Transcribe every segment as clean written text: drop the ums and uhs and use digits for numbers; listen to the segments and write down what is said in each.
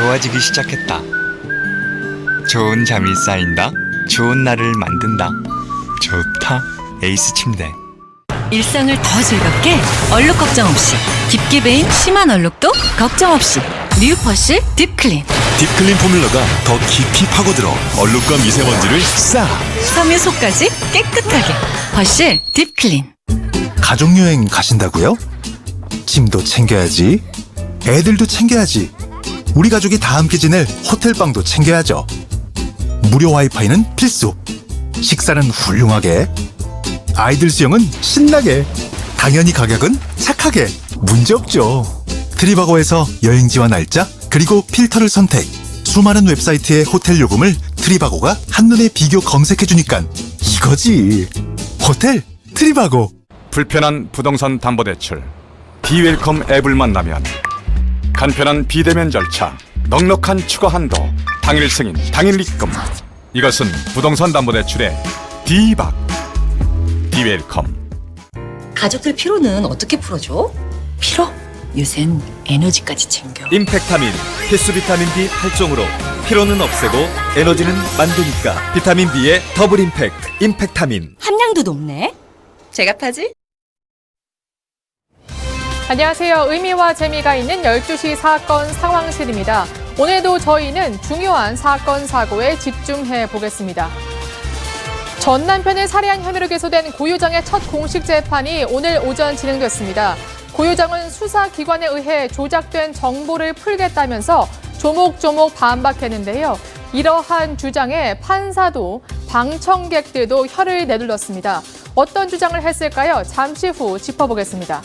좋아지기 시작했다. 좋은 잠이 쌓인다. 좋은 날을 만든다. 좋다. 에이스 침대. 일상을 더 즐겁게 얼룩 걱정 없이 깊게 베인 심한 얼룩도 걱정 없이 뉴퍼실 딥클린. 딥클린 포뮬러가 더 깊이 파고들어 얼룩과 미세먼지를 싹. 섬유 속까지 깨끗하게. 퍼실 딥클린. 가족여행 가신다고요? 짐도 챙겨야지. 애들도 챙겨야지. 우리 가족이 다 함께 지낼 호텔방도 챙겨야죠. 무료 와이파이는 필수. 식사는 훌륭하게. 아이들 수영은 신나게. 당연히 가격은 착하게. 문제없죠. 트리바고에서 여행지와 날짜 그리고 필터를 선택. 수많은 웨브사이트의 호텔 요금을 트리바고가 한눈에 비교 검색해주니깐 이거지. 호텔 트리바고. 불편한 부동산 담보대출 비웰컴 앱을 만나면 간편한 비대면 절차, 넉넉한 추가 한도, 당일 승인, 당일 입금. 이것은 부동산 담보대출의 디박. 비웰컴. 가족들 피로는 어떻게 풀어줘? 피로? 요샌 에너지까지 챙겨. 임팩타민, 필수 비타민 B 8종으로 피로는 없애고 에너지는 만드니까 비타민 B의 더블 임팩트, 임팩타민. 함량도 높네. 제가 파지? 안녕하세요. 의미와 재미가 있는 12시 사건 상황실입니다. 오늘도 저희는 중요한 사건, 사고에 집중해 보겠습니다. 전 남편을 살해한 혐의로 기소된 고유정의 첫 공식 재판이 오늘 오전 진행됐습니다. 고유정은 수사기관에 의해 조작된 정보를 풀겠다면서 조목조목 반박했는데요. 이러한 주장에 판사도 방청객들도 혀를 내둘렀습니다. 어떤 주장을 했을까요? 잠시 후 짚어보겠습니다.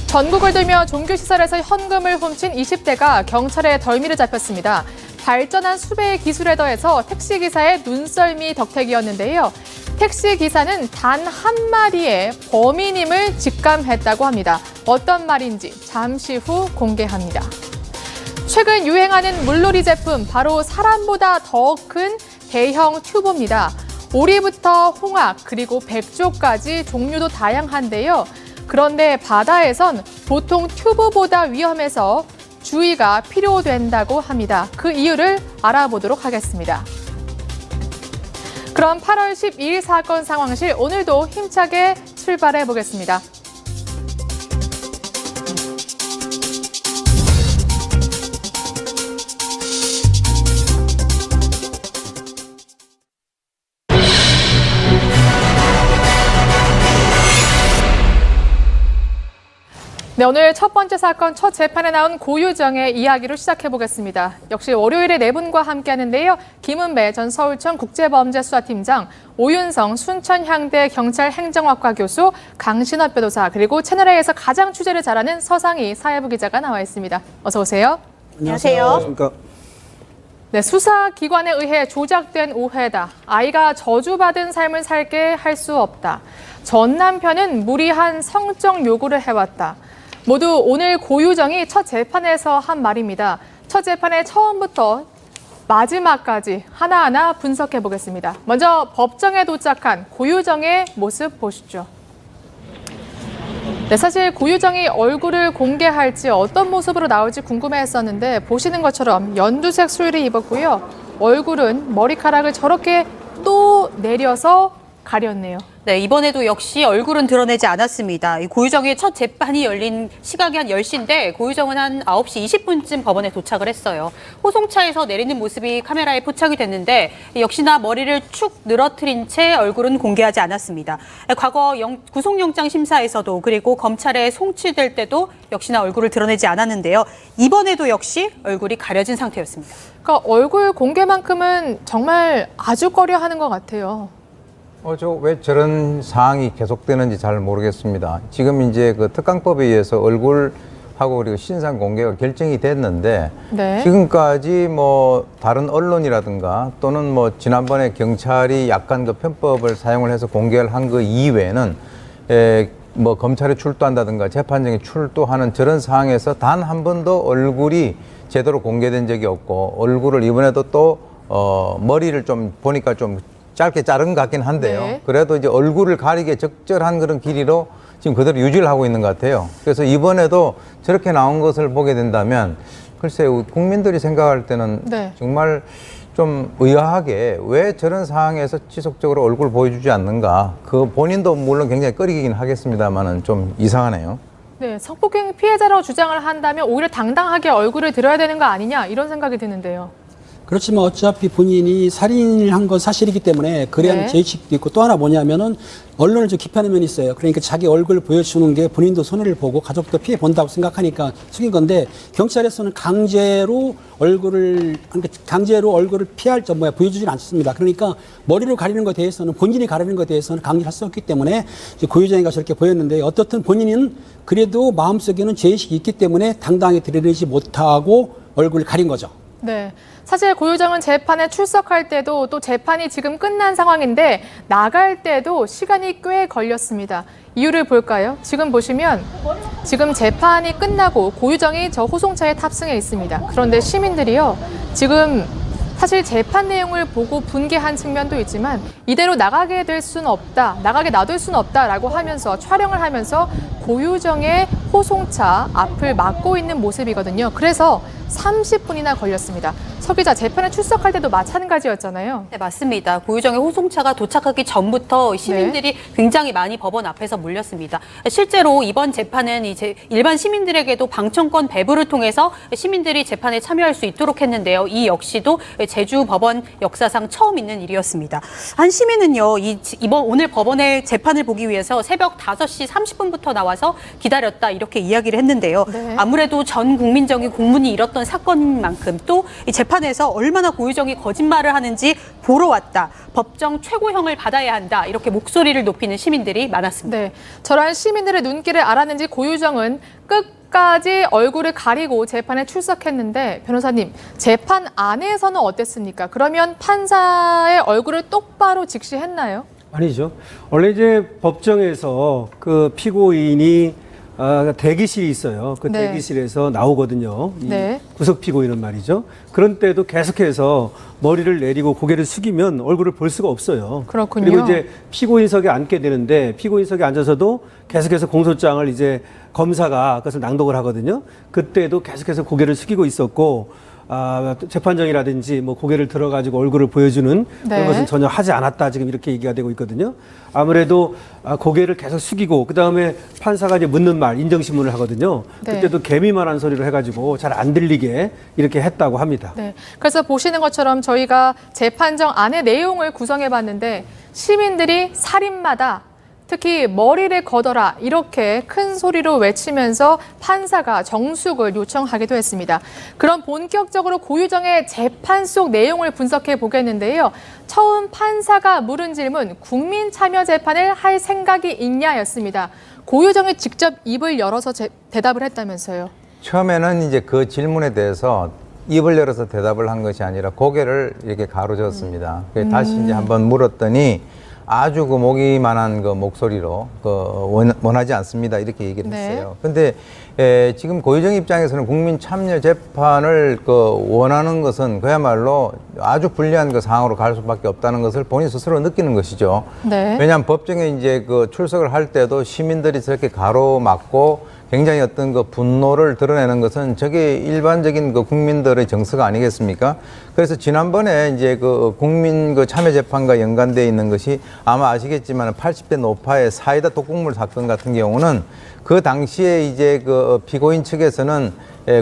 전국을 돌며 종교시설에서 현금을 훔친 20대가 경찰에 덜미를 잡혔습니다. 발전한 수배의 기술에 더해서 택시기사의 눈썰미 덕택이었는데요. 택시기사는 단 한 마리의 범인임을 직감했다고 합니다. 어떤 말인지 잠시 후 공개합니다. 최근 유행하는 물놀이 제품, 바로 사람보다 더 큰 대형 튜브입니다. 오리부터 홍학, 그리고 백조까지 종류도 다양한데요. 그런데 바다에선 보통 튜브보다 위험해서 주의가 필요된다고 합니다. 그 이유를 알아보도록 하겠습니다. 그럼 8월 12일 사건 상황실, 오늘도 힘차게 출발해 보겠습니다. 네, 오늘 첫 번째 사건, 첫 재판에 나온 고유정의 이야기로 시작해 보겠습니다. 역시 월요일에 네 분과 함께 하는데요. 김은배 전 서울청 국제범죄수사팀장, 오윤성 순천향대 경찰행정학과 교수, 강신업 변호사, 그리고 채널A에서 가장 취재를 잘하는 서상희 사회부 기자가 나와 있습니다. 어서 오세요. 안녕하세요. 네, 수사기관에 의해 조작된 오해다. 아이가 저주받은 삶을 살게 할 수 없다. 전 남편은 무리한 성적 요구를 해왔다. 모두 오늘 고유정이 첫 재판에서 한 말입니다. 첫 재판의 처음부터 마지막까지 하나하나 분석해 보겠습니다. 먼저 법정에 도착한 고유정의 모습 보시죠. 네, 사실 고유정이 얼굴을 공개할지 어떤 모습으로 나올지 궁금해했었는데 보시는 것처럼 연두색 수의를 입었고요. 얼굴은 머리카락을 저렇게 또 내려서 가렸네요. 네, 이번에도 역시 얼굴은 드러내지 않았습니다. 이 고유정의 첫 재판이 열린 시각이 한 10시인데 고유정은 한 9시 20분쯤 법원에 도착을 했어요. 호송차에서 내리는 모습이 카메라에 포착이 됐는데 역시나 머리를 축 늘어뜨린 채 얼굴은 공개하지 않았습니다. 과거 구속영장 심사에서도 그리고 검찰에 송치될 때도 역시나 얼굴을 드러내지 않았는데요. 이번에도 역시 얼굴이 가려진 상태였습니다. 그러니까 얼굴 공개만큼은 정말 아주 꺼려하는 것 같아요. 왜 저런 상황이 계속되는지 잘 모르겠습니다. 지금 이제 그 특강법에 의해서 얼굴하고 그리고 신상 공개가 결정이 됐는데 네. 지금까지 뭐 다른 언론이라든가 또는 뭐 지난번에 경찰이 약간 그 편법을 사용을 해서 공개를 한 그 이외에는 뭐 검찰에 출두한다든가 재판정에 출두하는 저런 상황에서 단 한 번도 얼굴이 제대로 공개된 적이 없고 얼굴을 이번에도 또 머리를 좀 보니까 좀 짧게 자른 것 같긴 한데요. 네. 그래도 이제 얼굴을 가리기에 적절한 그런 길이로 지금 그대로 유지를 하고 있는 것 같아요. 그래서 이번에도 저렇게 나온 것을 보게 된다면 글쎄요, 국민들이 생각할 때는 네. 정말 좀 의아하게 왜 저런 상황에서 지속적으로 얼굴 보여주지 않는가. 그 본인도 물론 굉장히 꺼리긴 하겠습니다만은 좀 이상하네요. 네, 성폭행 피해자라고 주장을 한다면 오히려 당당하게 얼굴을 들어야 되는 거 아니냐 이런 생각이 드는데요. 그렇지만 어차피 본인이 살인을 한 건 사실이기 때문에 그래야 네. 죄의식도 있고 또 하나 뭐냐면은 언론을 좀 기피하는 면이 있어요. 그러니까 자기 얼굴을 보여주는 게 본인도 손해를 보고 가족도 피해 본다고 생각하니까 숙인 건데 경찰에서는 강제로 얼굴을 피할 보여주지는 않습니다. 그러니까 머리를 가리는 것에 대해서는 본인이 가리는 것에 대해서는 강제를 할 수 없기 때문에 이제 고유정이가 저렇게 보였는데 어떻든 본인은 그래도 마음속에는 죄의식이 있기 때문에 당당하게 들여내지 못하고 얼굴을 가린 거죠. 네. 사실 고유정은 재판에 출석할 때도 또 재판이 지금 끝난 상황인데 나갈 때도 시간이 꽤 걸렸습니다. 이유를 볼까요? 지금 보시면 지금 재판이 끝나고 고유정이 저 호송차에 탑승해 있습니다. 그런데 시민들이요. 지금 사실 재판 내용을 보고 분개한 측면도 있지만 이대로 나가게 될 수는 없다, 나가게 놔둘 수는 없다라고 하면서 촬영을 하면서 고유정의 호송차 앞을 막고 있는 모습이거든요. 그래서 30분이나 걸렸습니다. 서 기자, 재판에 출석할 때도 마찬가지였잖아요. 네, 맞습니다. 고유정의 호송차가 도착하기 전부터 시민들이 굉장히 많이 법원 앞에서 몰렸습니다. 실제로 이번 재판은 이제 일반 시민들에게도 방청권 배부를 통해서 시민들이 재판에 참여할 수 있도록 했는데요. 이 역시도 제주 법원 역사상 처음 있는 일이었습니다. 한 시민은요, 오늘 법원의 재판을 보기 위해서 새벽 5시 30분부터 나와서 기다렸다 이렇게 이야기를 했는데요. 네. 아무래도 전 국민적인 공분이 일었던 사건만큼 또 이 재판에서 얼마나 고유정이 거짓말을 하는지 보러 왔다. 법정 최고형을 받아야 한다. 이렇게 목소리를 높이는 시민들이 많았습니다. 네, 저런 시민들의 눈길을 알았는지 고유정은 끝까지 얼굴을 가리고 재판에 출석했는데 변호사님, 재판 안에서는 어땠습니까? 그러면 판사의 얼굴을 똑바로 직시했나요? 아니죠. 원래 이제 법정에서 그 피고인이 대기실이 있어요. 그 네. 대기실에서 나오거든요. 이 네. 구속 피고인은 말이죠. 그런 때도 계속해서 머리를 내리고 고개를 숙이면 얼굴을 볼 수가 없어요. 그렇군요. 그리고 이제 피고인석에 앉게 되는데 피고인석에 앉아서도 계속해서 공소장을 이제 검사가 그것을 낭독을 하거든요. 그때도 계속해서 고개를 숙이고 있었고 재판정이라든지 뭐 고개를 들어가지고 얼굴을 보여주는 네. 그런 것은 전혀 하지 않았다 지금 이렇게 얘기가 되고 있거든요. 아무래도 고개를 계속 숙이고 그 다음에 판사가 이제 묻는 말 인정신문을 하거든요. 네. 그때도 개미만한 소리를 해가지고 잘 안 들리게 이렇게 했다고 합니다. 네, 그래서 보시는 것처럼 저희가 재판정 안의 내용을 구성해봤는데 시민들이 살인마다 특히 머리를 걷어라 이렇게 큰 소리로 외치면서 판사가 정숙을 요청하기도 했습니다. 그럼 본격적으로 고유정의 재판 속 내용을 분석해 보겠는데요. 처음 판사가 물은 질문, 국민 참여 재판을 할 생각이 있냐였습니다. 고유정이 직접 입을 열어서 대답을 했다면서요. 처음에는 이제 그 질문에 대해서 입을 열어서 대답을 한 것이 아니라 고개를 이렇게 가로저었습니다. 그래서 다시 이제 한번 물었더니 아주 그 모기만한 그 목소리로 원하지 않습니다 이렇게 얘기를 했어요. 그런데 지금 고유정 입장에서는 국민 참여 재판을 원하는 것은 그야말로 아주 불리한 그 상황으로 갈 수밖에 없다는 것을 본인 스스로 느끼는 것이죠. 네. 왜냐하면 법정에 이제 그 출석을 할 때도 시민들이 저렇게 가로막고 굉장히 어떤 그 분노를 드러내는 것은 저게 일반적인 그 국민들의 정서가 아니겠습니까? 그래서 지난번에 이제 그 국민 그 참여 재판과 연관되어 있는 것이 아마 아시겠지만 80대 노파의 사이다 독극물 사건 같은 경우는 그 당시에 이제 그 피고인 측에서는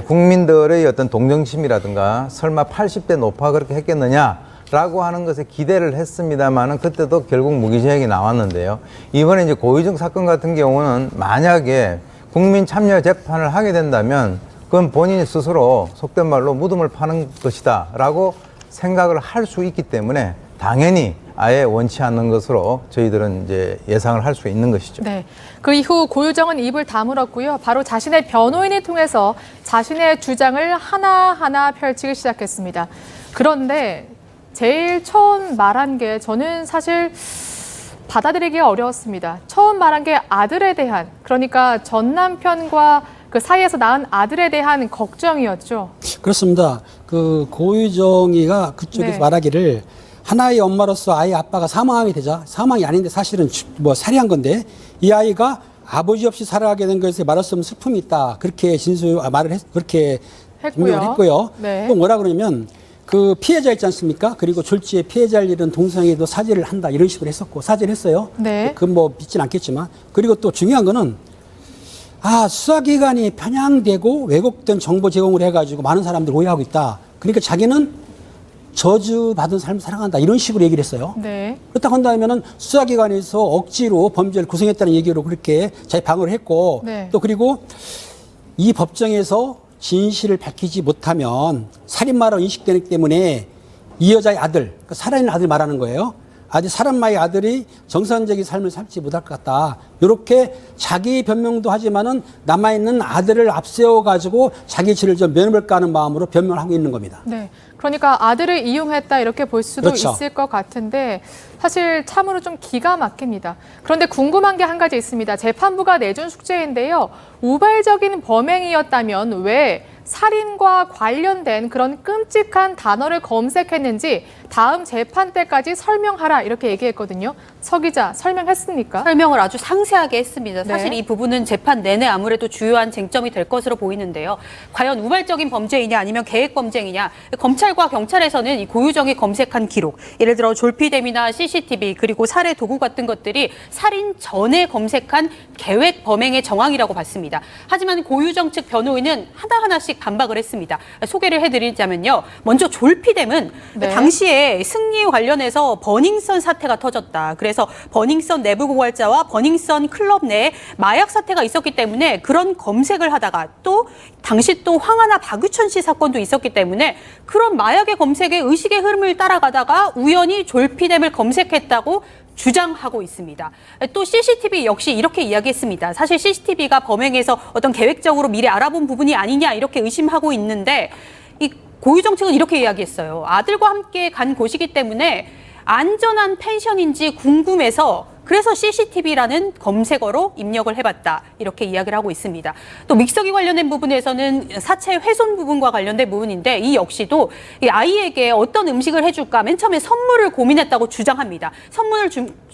국민들의 어떤 동정심이라든가 설마 80대 노파가 그렇게 했겠느냐? 라고 하는 것에 기대를 했습니다만은 그때도 결국 무기징역이 나왔는데요. 이번에 이제 고유정 사건 같은 경우는 만약에 국민 참여 재판을 하게 된다면 그건 본인이 스스로 속된 말로 무덤을 파는 것이다 라고 생각을 할 수 있기 때문에 당연히 아예 원치 않는 것으로 저희들은 이제 예상을 할 수 있는 것이죠. 네. 그 이후 고유정은 입을 다물었고요. 바로 자신의 변호인을 통해서 자신의 주장을 하나하나 펼치기 시작했습니다. 그런데 제일 처음 말한 게 저는 사실 받아들이기가 어려웠습니다. 처음 말한 게 아들에 대한, 그러니까 전 남편과 그 사이에서 낳은 아들에 대한 걱정이었죠. 그렇습니다. 그 고유정이가 그쪽에서 네. 말하기를 하나의 엄마로서 아이 아빠가 사망이 되자, 사망이 아닌데 사실은 뭐 살해한 건데 이 아이가 아버지 없이 살아가게 된 것에 말할 수 없는 슬픔이 있다. 그렇게 말을 그렇게 했고요. 네. 또 뭐라 그러냐면 그 피해자 있지 않습니까? 그리고 졸지에 피해자를 잃은 동성에도 사죄를 한다 이런 식으로 했었고 사죄를 했어요. 네. 그건 뭐 믿진 않겠지만 그리고 또 중요한 거는 수사기관이 편향되고 왜곡된 정보 제공을 해가지고 많은 사람들 오해하고 있다. 그러니까 자기는 저주받은 삶을 살아간다 이런 식으로 얘기를 했어요. 네. 그렇다고 한다면은 수사기관에서 억지로 범죄를 구성했다는 얘기로 그렇게 자기 방어를 했고 네. 또 그리고 이 법정에서 진실을 밝히지 못하면 살인마로 인식되기 때문에 이 여자의 아들, 그러니까 살아있는 아들 말하는 거예요. 아직 사람마의 아들이 정상적인 삶을 살지 못할 것 같다. 이렇게 자기 변명도 하지만은 남아있는 아들을 앞세워가지고 자기 죄를 좀 면해볼까 하는 마음으로 변명을 하고 있는 겁니다. 네. 그러니까 아들을 이용했다 이렇게 볼 수도 그렇죠. 있을 것 같은데 사실 참으로 좀 기가 막힙니다. 그런데 궁금한 게 한 가지 있습니다. 재판부가 내준 숙제인데요. 우발적인 범행이었다면 왜 살인과 관련된 그런 끔찍한 단어를 검색했는지 다음 재판 때까지 설명하라 이렇게 얘기했거든요. 서 기자 설명했습니까? 설명을 아주 상세하게 했습니다. 사실 네. 이 부분은 재판 내내 아무래도 주요한 쟁점이 될 것으로 보이는데요. 과연 우발적인 범죄이냐 아니면 계획 범죄이냐. 검찰과 경찰에서는 이 고유정이 검색한 기록, 예를 들어 졸피뎀이나 CCTV 그리고 살해 도구 같은 것들이 살인 전에 검색한 계획 범행의 정황이라고 봤습니다. 하지만 고유정 측 변호인은 하나하나씩 반박을 했습니다. 소개를 해드리자면요. 먼저 졸피뎀은 네. 당시에 승리 관련해서 버닝썬 사태가 터졌다. 그래서 버닝썬 내부 고발자와 버닝썬 클럽 내에 마약 사태가 있었기 때문에 그런 검색을 하다가 또 당시 또 황하나 박유천 씨 사건도 있었기 때문에 그런 마약의 검색에 의식의 흐름을 따라가다가 우연히 졸피뎀을 검색했다고 주장하고 있습니다. 또 CCTV 역시 이렇게 이야기했습니다. 사실 CCTV가 범행에서 어떤 계획적으로 미리 알아본 부분이 아니냐 이렇게 의심하고 있는데 이 고유정 측은 이렇게 이야기했어요. 아들과 함께 간 곳이기 때문에 안전한 펜션인지 궁금해서 그래서 CCTV라는 검색어로 입력을 해봤다. 이렇게 이야기를 하고 있습니다. 또 믹서기 관련된 부분에서는 사체 훼손 부분과 관련된 부분인데 이 역시도 이 아이에게 어떤 음식을 해줄까 맨 처음에 선물을 고민했다고 주장합니다.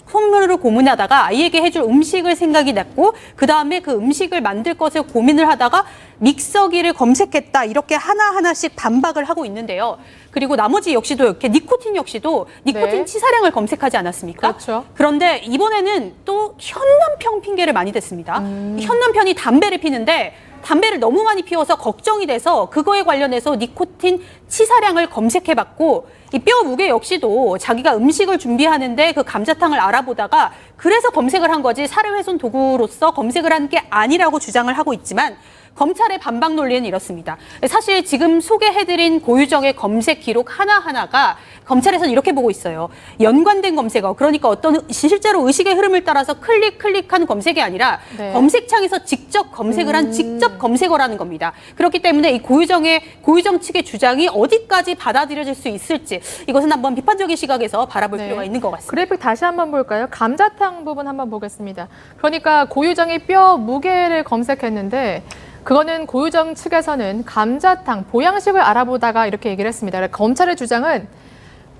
선물을 고민하다가 아이에게 해줄 음식을 생각이 났고 그다음에 그 음식을 만들 것을 고민을 하다가 믹서기를 검색했다. 이렇게 하나하나씩 반박을 하고 있는데요. 그리고 나머지 역시도 이렇게 니코틴 역시도 니코틴 네. 치사량을 검색하지 않았습니까? 그렇죠. 그런데 이번에는 또 현 남편 핑계를 많이 댔습니다. 현 남편이 담배를 피는데 담배를 너무 많이 피워서 걱정이 돼서 그거에 관련해서 니코틴 치사량을 검색해봤고 이 뼈 무게 역시도 자기가 음식을 준비하는데 그 감자탕을 알아보다가 그래서 검색을 한 거지 살해훼손 도구로서 검색을 한 게 아니라고 주장을 하고 있지만 검찰의 반박 논리는 이렇습니다. 사실 지금 소개해드린 고유정의 검색 기록 하나하나가 검찰에서는 이렇게 보고 있어요. 연관된 검색어, 그러니까 어떤 실제로 의식의 흐름을 따라서 클릭한 검색이 아니라 네. 검색창에서 직접 검색을 한 직접 검색어라는 겁니다. 그렇기 때문에 이 고유정 측의 주장이 어디까지 받아들여질 수 있을지 이것은 한번 비판적인 시각에서 바라볼 네. 필요가 있는 것 같습니다. 그래픽 다시 한번 볼까요? 감자탕 부분 한번 보겠습니다. 그러니까 고유정이 뼈 무게를 검색했는데 그거는 고유정 측에서는 감자탕 보양식을 알아보다가 이렇게 얘기를 했습니다. 검찰의 주장은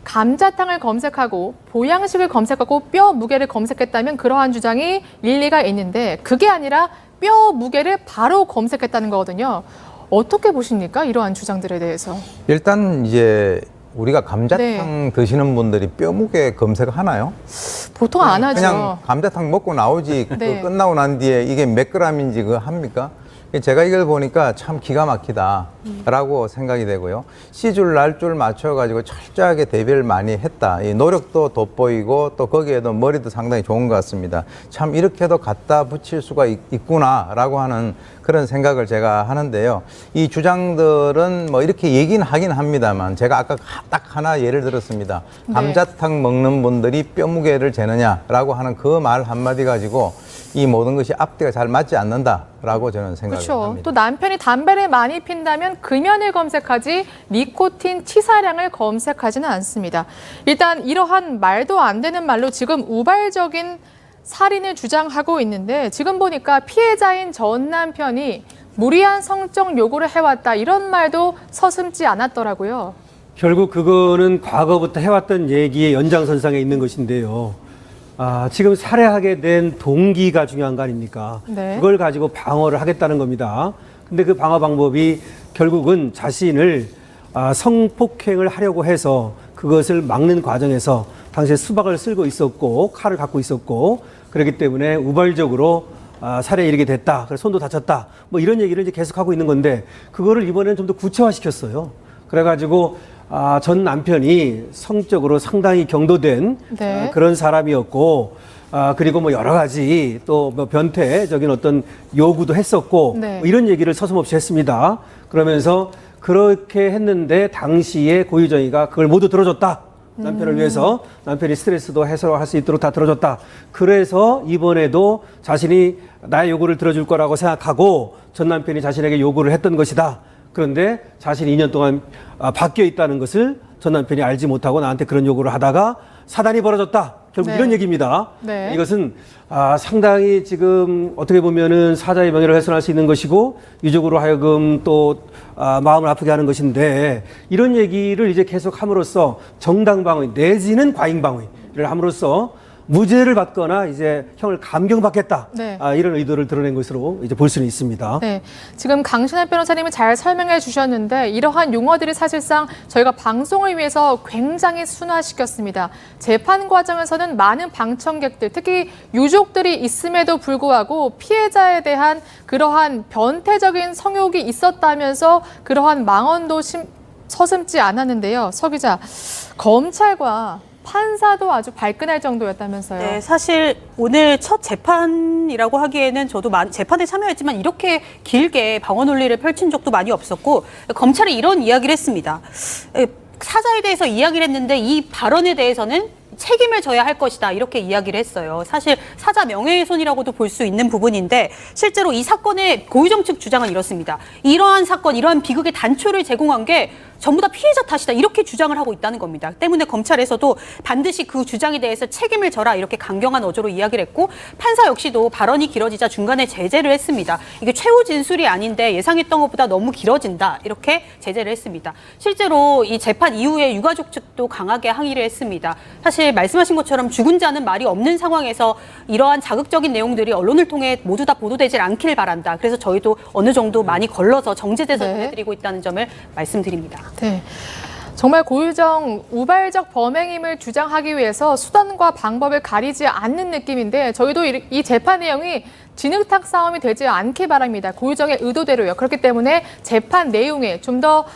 감자탕을 검색하고 보양식을 검색하고 뼈 무게를 검색했다면 그러한 주장이 일리가 있는데 그게 아니라 뼈 무게를 바로 검색했다는 거거든요. 어떻게 보십니까? 이러한 주장들에 대해서. 일단 이제 우리가 감자탕 드시는 분들이 뼈무게 검색하나요? 보통 안 하죠. 그냥 감자탕 먹고 나오지 네. 그 끝나고 난 뒤에 이게 몇 그램인지 그거 합니까? 제가 이걸 보니까 참 기가 막히다라고 생각이 되고요. 시줄 날줄 맞춰가지고 철저하게 대비를 많이 했다. 이 노력도 돋보이고 또 거기에도 머리도 상당히 좋은 것 같습니다. 참 이렇게도 갖다 붙일 수가 있구나라고 하는 그런 생각을 제가 하는데요. 이 주장들은 뭐 이렇게 얘기는 하긴 합니다만 제가 아까 딱 하나 예를 들었습니다. 네. 감자탕 먹는 분들이 뼈 무게를 재느냐라고 하는 그 말 한마디 가지고 이 모든 것이 앞뒤가 잘 맞지 않는다라고 저는 생각을 그렇죠. 합니다. 또 남편이 담배를 많이 핀다면 금연을 검색하지 니코틴 치사량을 검색하지는 않습니다. 일단 이러한 말도 안 되는 말로 지금 우발적인 살인을 주장하고 있는데 지금 보니까 피해자인 전 남편이 무리한 성적 요구를 해왔다 이런 말도 서슴지 않았더라고요. 결국 그거는 과거부터 해왔던 얘기의 연장선상에 있는 것인데요. 지금 살해하게 된 동기가 중요한 거 아닙니까? 네. 그걸 가지고 방어를 하겠다는 겁니다. 근데 그 방어 방법이 결국은 자신을 성폭행을 하려고 해서 그것을 막는 과정에서 당시에 수박을 쓸고 있었고 칼을 갖고 있었고 그렇기 때문에 우발적으로 살해에 이르게 됐다. 그래서 손도 다쳤다. 뭐 이런 얘기를 이제 계속하고 있는 건데 그거를 이번에는 좀 더 구체화시켰어요. 그래가지고 전 남편이 성적으로 상당히 경도된 네. 그런 사람이었고 그리고 뭐 여러 가지 또 뭐 변태적인 어떤 요구도 했었고 네. 뭐 이런 얘기를 서슴없이 했습니다. 그러면서 그렇게 했는데 당시에 고유정이가 그걸 모두 들어줬다. 남편을 위해서 남편이 스트레스도 해소할 수 있도록 다 들어줬다. 그래서 이번에도 자신이 나의 요구를 들어줄 거라고 생각하고 전 남편이 자신에게 요구를 했던 것이다. 그런데 자신이 2년 동안 바뀌어 있다는 것을 전 남편이 알지 못하고 나한테 그런 요구를 하다가 사단이 벌어졌다. 결국 네. 이런 얘기입니다. 네. 이것은 상당히 지금 어떻게 보면은 사자의 명예를 훼손할 수 있는 것이고 유족으로 하여금 또 마음을 아프게 하는 것인데 이런 얘기를 이제 계속 함으로써 정당방위 내지는 과잉방위를 함으로써 무죄를 받거나 이제 형을 감경받겠다. 네. 이런 의도를 드러낸 것으로 이제 볼 수는 있습니다. 네, 지금 강신환 변호사님이 잘 설명해 주셨는데 이러한 용어들이 사실상 저희가 방송을 위해서 굉장히 순화시켰습니다. 재판 과정에서는 많은 방청객들, 특히 유족들이 있음에도 불구하고 피해자에 대한 그러한 변태적인 성욕이 있었다면서 그러한 망언도 서슴지 않았는데요. 서 기자, 검찰과 판사도 아주 발끈할 정도였다면서요. 네, 사실 오늘 첫 재판이라고 하기에는 저도 재판에 참여했지만 이렇게 길게 방어 논리를 펼친 적도 많이 없었고 검찰이 이런 이야기를 했습니다. 사자에 대해서 이야기를 했는데 이 발언에 대해서는 책임을 져야 할 것이다 이렇게 이야기를 했어요. 사실 사자 명예훼손이라고도 볼 수 있는 부분인데 실제로 이 사건의 고유정 측 주장은 이렇습니다. 이러한 사건, 이러한 비극의 단초를 제공한 게 전부 다 피해자 탓이다 이렇게 주장을 하고 있다는 겁니다. 때문에 검찰에서도 반드시 그 주장에 대해서 책임을 져라 이렇게 강경한 어조로 이야기를 했고 판사 역시도 발언이 길어지자 중간에 제재를 했습니다. 이게 최후 진술이 아닌데 예상했던 것보다 너무 길어진다 이렇게 제재를 했습니다. 실제로 이 재판 이후에 유가족 측도 강하게 항의를 했습니다. 사실 말씀하신 것처럼 죽은 자는 말이 없는 상황에서 이러한 자극적인 내용들이 언론을 통해 모두 다 보도되질 않길 바란다. 그래서 저희도 어느 정도 많이 걸러서 정제돼서 전해드리고 있다는 점을 말씀드립니다. 네. 정말 고유정 우발적 범행임을 주장하기 위해서 수단과 방법을 가리지 않는 느낌인데 저희도 이 재판 내용이 진흙탕 싸움이 되지 않길 바랍니다. 고유정의 의도대로요. 그렇기 때문에 재판 내용에 좀 더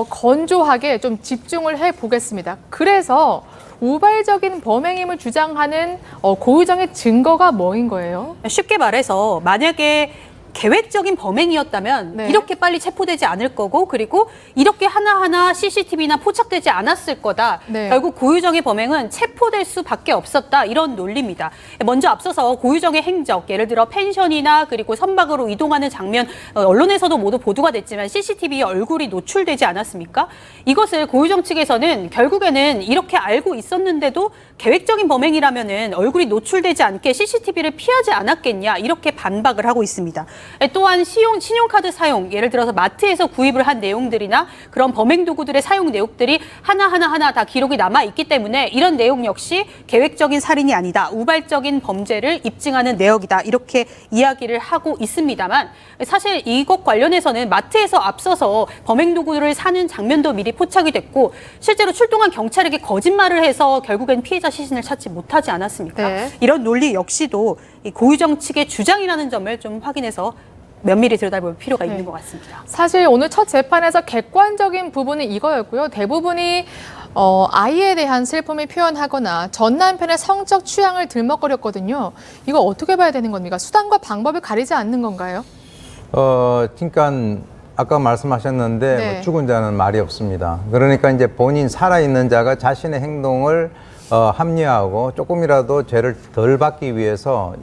건조하게 좀 집중을 해보겠습니다. 그래서 우발적인 범행임을 주장하는 고유정의 증거가 뭐인 거예요? 쉽게 말해서 만약에 계획적인 범행이었다면 네. 이렇게 빨리 체포되지 않을 거고 그리고 이렇게 하나하나 CCTV나 포착되지 않았을 거다. 네. 결국 고유정의 범행은 체포될 수밖에 없었다. 이런 논리입니다. 먼저 앞서서 고유정의 행적, 예를 들어 펜션이나 그리고 선박으로 이동하는 장면 언론에서도 모두 보도가 됐지만 CCTV에 얼굴이 노출되지 않았습니까? 이것을 고유정 측에서는 결국에는 이렇게 알고 있었는데도 계획적인 범행이라면은 얼굴이 노출되지 않게 CCTV를 피하지 않았겠냐 이렇게 반박을 하고 있습니다. 또한 신용카드 사용, 예를 들어서 마트에서 구입을 한 내용들이나 그런 범행 도구들의 사용 내역들이 하나하나 다 기록이 남아있기 때문에 이런 내용 역시 계획적인 살인이 아니다. 우발적인 범죄를 입증하는 내역이다. 이렇게 이야기를 하고 있습니다만 사실 이것 관련해서는 마트에서 앞서서 범행 도구를 사는 장면도 미리 포착이 됐고 실제로 출동한 경찰에게 거짓말을 해서 결국엔 피해자 시신을 찾지 못하지 않았습니까? 네. 이런 논리 역시도 이 고유정 측의 주장이라는 점을 좀 확인해서 면밀히 들여다볼 필요가 있는 것 같습니다. 사실 오늘 첫 재판에서 객관적인 부분은 이거였고요. 대부분이 아이에 대한 슬픔을 표현하거나 전 남편의 성적 취향을 들먹거렸거든요. 이거 어떻게 봐야 되는 겁니까? 수단과 방법을 가리지 않는 건가요? 그러니까 아까 말씀하셨는데 네. 뭐 죽은 자는 말이 없습니다. 그러니까 이제 본인 살아있는 자가 자신의 행동을 합리화하고 조금이라도 죄를 덜 받기 위해서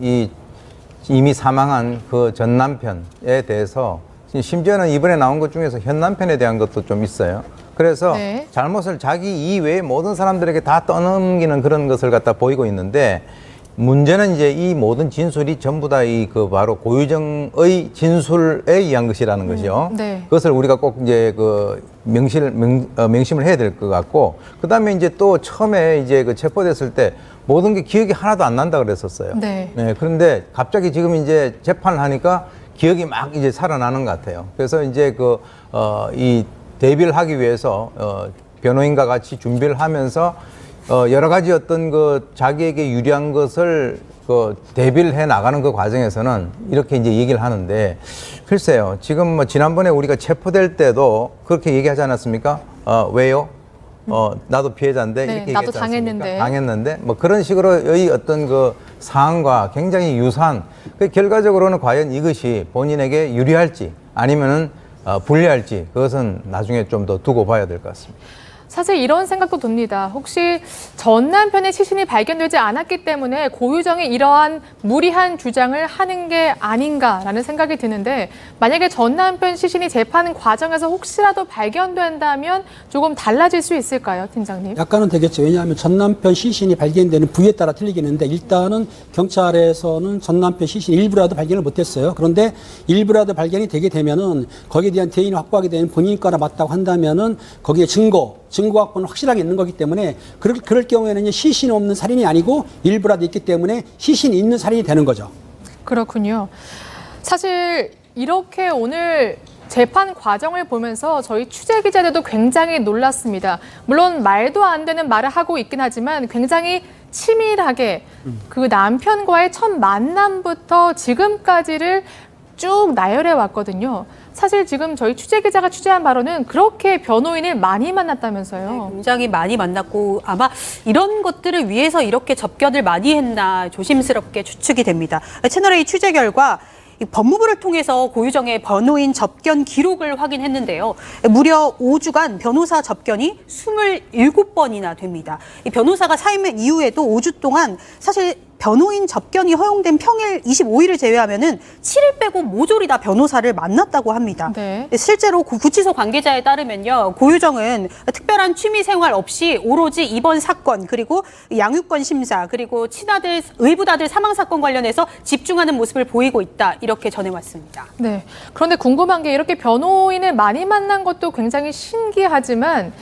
이미 사망한 그 전 남편에 대해서 심지어는 이번에 나온 것 중에서 현 남편에 대한 것도 좀 있어요. 그래서 네. 잘못을 자기 이외의 모든 사람들에게 다 떠넘기는 그런 것을 갖다 보이고 있는데 문제는 이제 이 모든 진술이 전부 다 바로 고유정의 진술에 의한 것이라는 것이요. 네. 그것을 우리가 꼭 이제 명심을 해야 될 것 같고, 그 다음에 이제 또 처음에 이제 체포됐을 때 모든 게 기억이 하나도 안 난다 그랬었어요. 네. 그런데 갑자기 지금 이제 재판을 하니까 기억이 막 이제 살아나는 것 같아요. 그래서 이제 이 대비를 하기 위해서 변호인과 같이 준비를 하면서 여러 가지 어떤 자기에게 유리한 것을 대비를 해 나가는 그 과정에서는 이렇게 이제 얘기를 하는데, 글쎄요, 지금 뭐 지난번에 우리가 체포될 때도 그렇게 얘기하지 않았습니까? 왜요? 나도 피해자인데 네, 이렇게 나도 얘기했지 않습니까? 당했는데 뭐 그런 식으로의 어떤 상황과 굉장히 유사한, 결과적으로는 과연 이것이 본인에게 유리할지 아니면은 불리할지, 그것은 나중에 좀 더 두고 봐야 될 것 같습니다. 사실 이런 생각도 듭니다. 혹시 전 남편의 시신이 발견되지 않았기 때문에 고유정이 이러한 무리한 주장을 하는 게 아닌가라는 생각이 드는데, 만약에 전 남편 시신이 재판 과정에서 혹시라도 발견된다면 조금 달라질 수 있을까요, 팀장님? 약간은 되겠죠. 왜냐하면 전 남편 시신이 발견되는 부위에 따라 틀리겠는데, 일단은 경찰에서는 전 남편 시신 일부라도 발견을 못했어요. 그런데 일부라도 발견이 되게 되면은 거기에 대한 대인을 확보하게 되는 본인 거나 맞다고 한다면은 거기에 증거 확보는 확실하게 있는 거기 때문에 그럴 경우에는 시신 없는 살인이 아니고 일부라도 있기 때문에 시신이 있는 살인이 되는 거죠. 그렇군요. 사실 이렇게 오늘 재판 과정을 보면서 저희 취재 기자들도 굉장히 놀랐습니다. 물론 말도 안 되는 말을 하고 있긴 하지만 굉장히 치밀하게 그 남편과의 첫 만남부터 지금까지를 쭉 나열해 왔거든요. 사실 지금 저희 취재 기자가 취재한 바로는 그렇게 변호인을 많이 만났다면서요. 네, 굉장히 많이 만났고 아마 이런 것들을 위해서 이렇게 접견을 많이 했나 조심스럽게 추측이 됩니다. 채널A 취재 결과 법무부를 통해서 고유정의 변호인 접견 기록을 확인했는데요. 무려 5주간 변호사 접견이 27번이나 됩니다. 이 변호사가 사임 이후에도 5주 동안 사실 변호인 접견이 허용된 평일 25일을 제외하면은 7일 빼고 모조리 다 변호사를 만났다고 합니다. 네. 실제로 구치소 관계자에 따르면요, 고유정은 특별한 취미 생활 없이 오로지 이번 사건, 그리고 양육권 심사, 그리고 친아들, 의붓아들 사망 사건 관련해서 집중하는 모습을 보이고 있다, 이렇게 전해왔습니다. 네. 그런데 궁금한 게, 이렇게 변호인을 많이 만난 것도 굉장히 신기하지만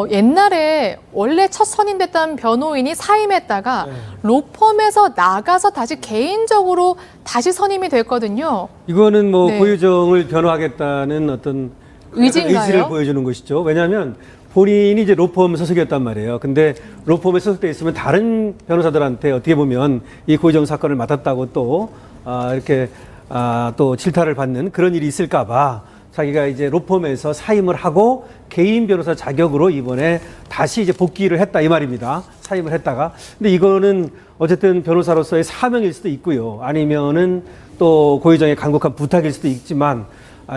옛날에 원래 첫 선임됐던 변호인이 사임했다가 로펌에서 나가서 다시 개인적으로 다시 선임이 됐거든요. 이거는 뭐 네. 고유정을 변호하겠다는 어떤 의지인가요? 의지를 보여주는 것이죠. 왜냐하면 본인이 이제 로펌 소속이었단 말이에요. 근데 로펌에 소속돼 있으면 다른 변호사들한테 어떻게 보면 이 고유정 사건을 맡았다고 또 이렇게 또 질타를 받는 그런 일이 있을까봐 자기가 이제 로펌에서 사임을 하고 개인 변호사 자격으로 이번에 다시 이제 복귀를 했다, 이 말입니다. 사임을 했다가. 근데 이거는 어쨌든 변호사로서의 사명일 수도 있고요. 아니면은 또 고유정의 간곡한 부탁일 수도 있지만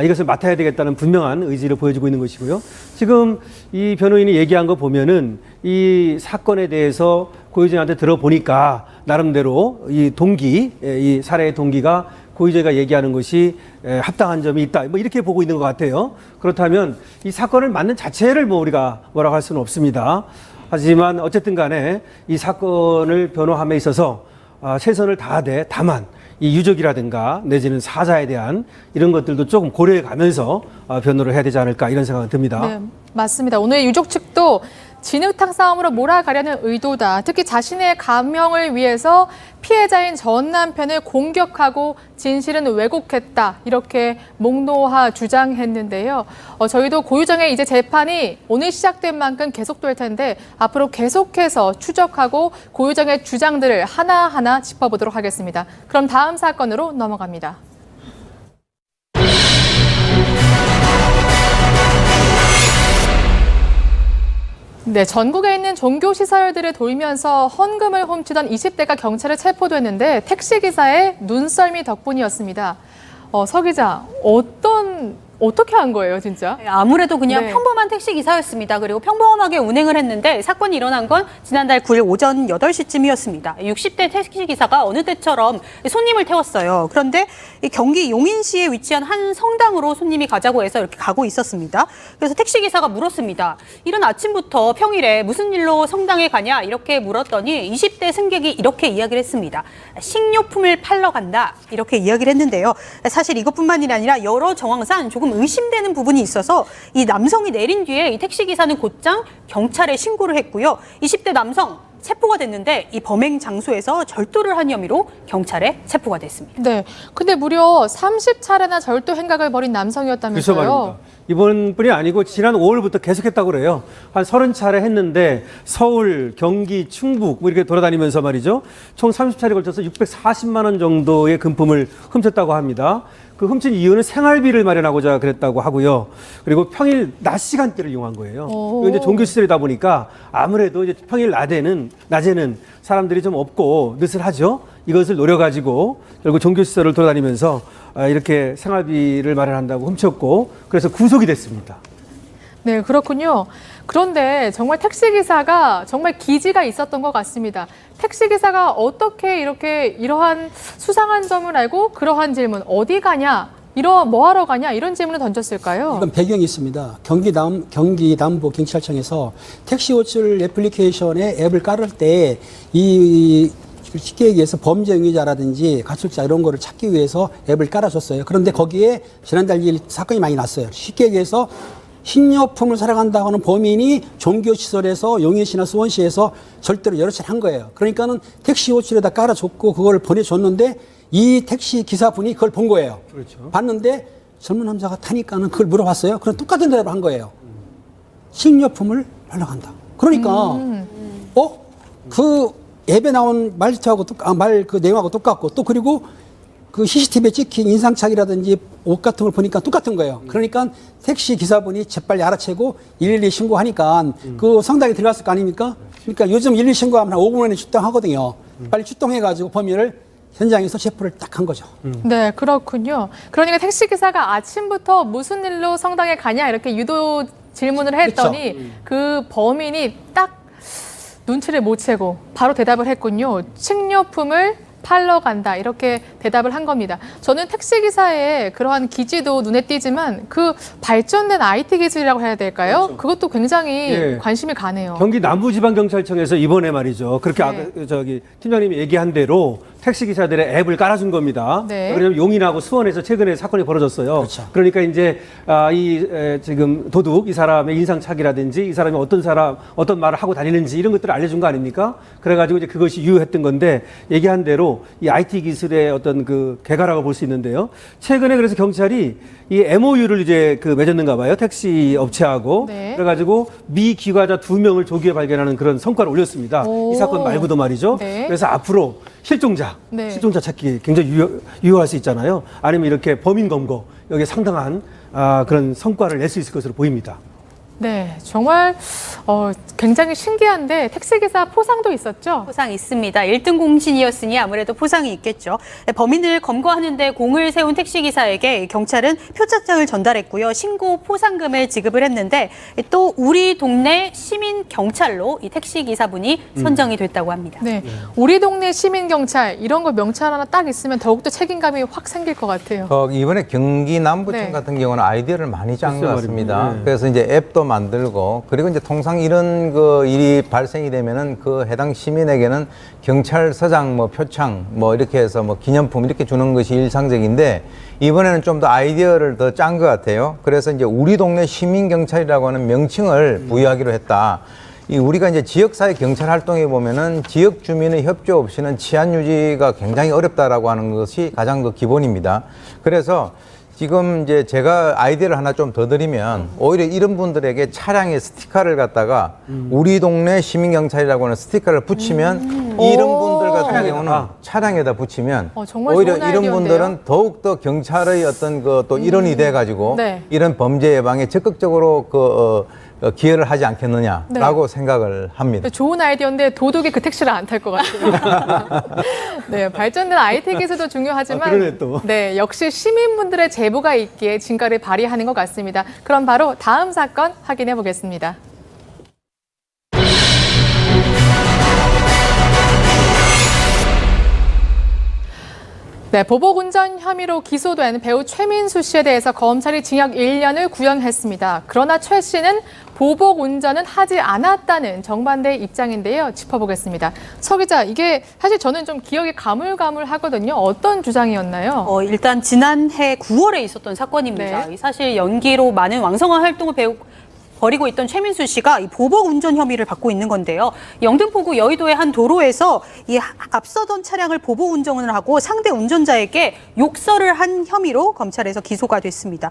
이것을 맡아야 되겠다는 분명한 의지를 보여주고 있는 것이고요. 지금 이 변호인이 얘기한 거 보면은 이 사건에 대해서 고유정한테 들어보니까 나름대로 이 동기, 이 살해의 동기가 고유정이가 얘기하는 것이 합당한 점이 있다, 뭐 이렇게 보고 있는 것 같아요. 그렇다면 이 사건을 맡는 자체를 뭐 우리가 뭐라고 할 수는 없습니다. 하지만 어쨌든 간에 이 사건을 변호함에 있어서 최선을 다하되, 다만 이 유족이라든가 내지는 사자에 대한 이런 것들도 조금 고려해 가면서 변호를 해야 되지 않을까, 이런 생각은 듭니다. 네, 맞습니다. 오늘 유족 측도 진흙탕 싸움으로 몰아가려는 의도다. 특히 자신의 감형을 위해서 피해자인 전 남편을 공격하고 진실은 왜곡했다, 이렇게 목놓아 주장했는데요. 저희도 고유정의 이제 재판이 오늘 시작된 만큼 계속될 텐데 앞으로 계속해서 추적하고 고유정의 주장들을 하나하나 짚어보도록 하겠습니다. 그럼 다음 사건으로 넘어갑니다. 네, 전국에 있는 종교시설들을 돌면서 헌금을 훔치던 20대가 경찰에 체포됐는데 택시기사의 눈썰미 덕분이었습니다. 서 기자, 어떻게 한 거예요, 진짜? 아무래도 그냥 네. 평범한 택시기사였습니다. 그리고 평범하게 운행을 했는데 사건이 일어난 건 지난달 9일 오전 8시쯤이었습니다. 60대 택시기사가 어느 때처럼 손님을 태웠어요. 그런데 이 경기 용인시에 위치한 한 성당으로 손님이 가자고 해서 이렇게 가고 있었습니다. 그래서 택시기사가 물었습니다. 이른 아침부터 평일에 무슨 일로 성당에 가냐, 이렇게 물었더니 20대 승객이 이렇게 이야기를 했습니다. 식료품을 팔러 간다, 이렇게 이야기를 했는데요. 사실 이것뿐만이 아니라 여러 정황상 조금 의심되는 부분이 있어서 이 남성이 내린 뒤에 이 택시기사는 곧장 경찰에 신고를 했고요. 20대 남성 체포가 됐는데 이 범행 장소에서 절도를 한 혐의로 경찰에 체포가 됐습니다. 네. 근데 무려 30차례나 절도 행각을 벌인 남성이었다면서요. 그렇죠, 말입니다. 이번뿐이 아니고 지난 5월부터 계속했다고 그래요. 한 30차례 했는데 서울, 경기, 충북 뭐 이렇게 돌아다니면서 말이죠. 총 30차례 걸쳐서 640만 원 정도의 금품을 훔쳤다고 합니다. 그 훔친 이유는 생활비를 마련하고자 그랬다고 하고요. 그리고 평일 낮 시간대를 이용한 거예요. 이거 이제 종교시설이다 보니까 아무래도 이제 평일 낮에는 사람들이 좀 없고 느슬하죠. 이것을 노려가지고 결국 종교시설을 돌아다니면서 이렇게 생활비를 마련한다고 훔쳤고 그래서 구속이 됐습니다. 네, 그렇군요. 그런데 정말 택시기사가 정말 기지가 있었던 것 같습니다. 택시기사가 어떻게 이러한 수상한 점을 알고 그러한 질문, 어디 가냐, 뭐 하러 가냐, 이런 질문을 던졌을까요? 이건 배경이 있습니다. 경기 남부 경찰청에서 택시호출 애플리케이션에 앱을 깔을 때 쉽게 얘기해서 범죄 용의자라든지 가출자 이런 거를 찾기 위해서 앱을 깔아줬어요. 그런데 거기에 지난달 사건이 많이 났어요. 쉽게 얘기해서 식료품을 사랑한다고 하는 범인이 종교시설에서 용인시나 수원시에서 절대로 여러 차례 한 거예요. 그러니까는 택시 호출에다 깔아줬고 그걸 보내줬는데 이 택시 기사분이 그걸 본 거예요. 그렇죠. 봤는데 젊은 남자가 타니까는 그걸 물어봤어요. 그럼 똑같은 대답을 한 거예요. 식료품을 팔러간다. 그러니까 그 앱에 나온 말투하고 그 내용하고 똑같고 또 그리고 그 CCTV에 찍힌 인상착이라든지 옷 같은 걸 보니까 똑같은 거예요. 그러니까 택시 기사분이 재빨리 알아채고 112 신고하니까 그 성당에 들어갔을 거 아닙니까? 그러니까 요즘 112 신고하면 한 5분 안에 출동하거든요. 빨리 출동해가지고 범인을 현장에서 체포를 딱 한 거죠. 네, 그렇군요. 그러니까 택시기사가 아침부터 무슨 일로 성당에 가냐 이렇게 유도 질문을 했더니 그 범인이 딱 눈치를 못 채고 바로 대답을 했군요. 식료품을 팔러 간다 이렇게 대답을 한 겁니다. 저는 택시기사의 그러한 기지도 눈에 띄지만 그 발전된 IT 기술이라고 해야 될까요? 그렇죠. 그것도 굉장히 예. 관심이 가네요. 경기 남부지방경찰청에서 이번에 말이죠. 그렇게 팀장님이 얘기한 대로 택시기사들의 앱을 깔아준 겁니다. 네. 왜냐하면 용인하고 수원에서 최근에 사건이 벌어졌어요. 그렇죠. 그러니까 이제 지금 도둑 이 사람의 인상착이라든지 이 사람이 어떤 말을 하고 다니는지 이런 것들을 알려준 거 아닙니까? 그래가지고 이제 그것이 유효했던 건데 얘기한 대로 이 IT 기술의 어떤 그 개가라고 볼 수 있는데요. 최근에 그래서 경찰이 이 MOU를 이제 맺었는가 봐요. 택시 업체하고. 네. 그래가지고 미 기관자 2명을 조기에 발견하는 그런 성과를 올렸습니다. 이 사건 말고도 말이죠. 네. 그래서 앞으로 실종자 찾기 굉장히 유효할 수 있잖아요. 아니면 이렇게 범인 검거 여기에 상당한 그런 성과를 낼 수 있을 것으로 보입니다. 네, 정말 굉장히 신기한데 택시기사 포상도 있었죠? 포상 있습니다. 1등 공신이었으니 아무래도 포상이 있겠죠. 범인을 검거하는데 공을 세운 택시기사에게 경찰은 표창장을 전달했고요. 신고 포상금을 지급을 했는데 또 우리 동네 시민경찰로 이 택시기사분이 선정이 됐다고 합니다. 네, 우리 동네 시민경찰 이런 거 명찰 하나 딱 있으면 더욱더 책임감이 확 생길 것 같아요. 이번에 경기 남부청 네. 같은 경우는 아이디어를 많이 짠 것 같습니다. 네. 그래서 이제 앱도 만들고 그리고 이제 통상 이런 그 일이 발생이 되면은 그 해당 시민에게는 경찰서장 표창 이렇게 해서 기념품 이렇게 주는 것이 일상적인데 이번에는 좀 더 아이디어를 더 짠 것 같아요. 그래서 이제 우리 동네 시민경찰이라고 하는 명칭을 부여하기로 했다. 우리가 이제 지역사회 경찰 활동에 보면은 지역 주민의 협조 없이는 치안 유지가 굉장히 어렵다라고 하는 것이 가장 그 기본입니다. 그래서 지금 이제 제가 아이디어를 하나 좀 더 드리면 오히려 이런 분들에게 차량에 스티커를 갖다가 우리 동네 시민경찰이라고 하는 스티커를 붙이면 이런 분들 같은 경우는 차량에다 붙이면 정말 오히려 좋은 이런 아이디어인데요? 분들은 더욱더 경찰의 어떤 또 일원이 돼가지고 네. 이런 범죄 예방에 적극적으로 기여를 하지 않겠느냐라고 생각을 합니다. 좋은 아이디어인데 도둑이 그 택시를 안 탈 것 같아요. 네, 발전된 IT 기술도 중요하지만 그러네 또. 네, 역시 시민분들의 제보가 있기에 진가를 발휘하는 것 같습니다. 그럼 바로 다음 사건 확인해 보겠습니다. 네, 보복 운전 혐의로 기소된 배우 최민수 씨에 대해서 검찰이 징역 1년을 구형했습니다. 그러나 최 씨는 보복 운전은 하지 않았다는 정반대의 입장인데요. 짚어보겠습니다. 서 기자, 이게 사실 저는 좀 기억이 가물가물하거든요. 어떤 주장이었나요? 일단 지난해 9월에 있었던 사건입니다. 네. 사실 연기로 많은 왕성한 활동을 벌이고 있던 최민수 씨가 이 보복 운전 혐의를 받고 있는 건데요. 영등포구 여의도의 한 도로에서 이 앞서던 차량을 보복 운전을 하고 상대 운전자에게 욕설을 한 혐의로 검찰에서 기소가 됐습니다.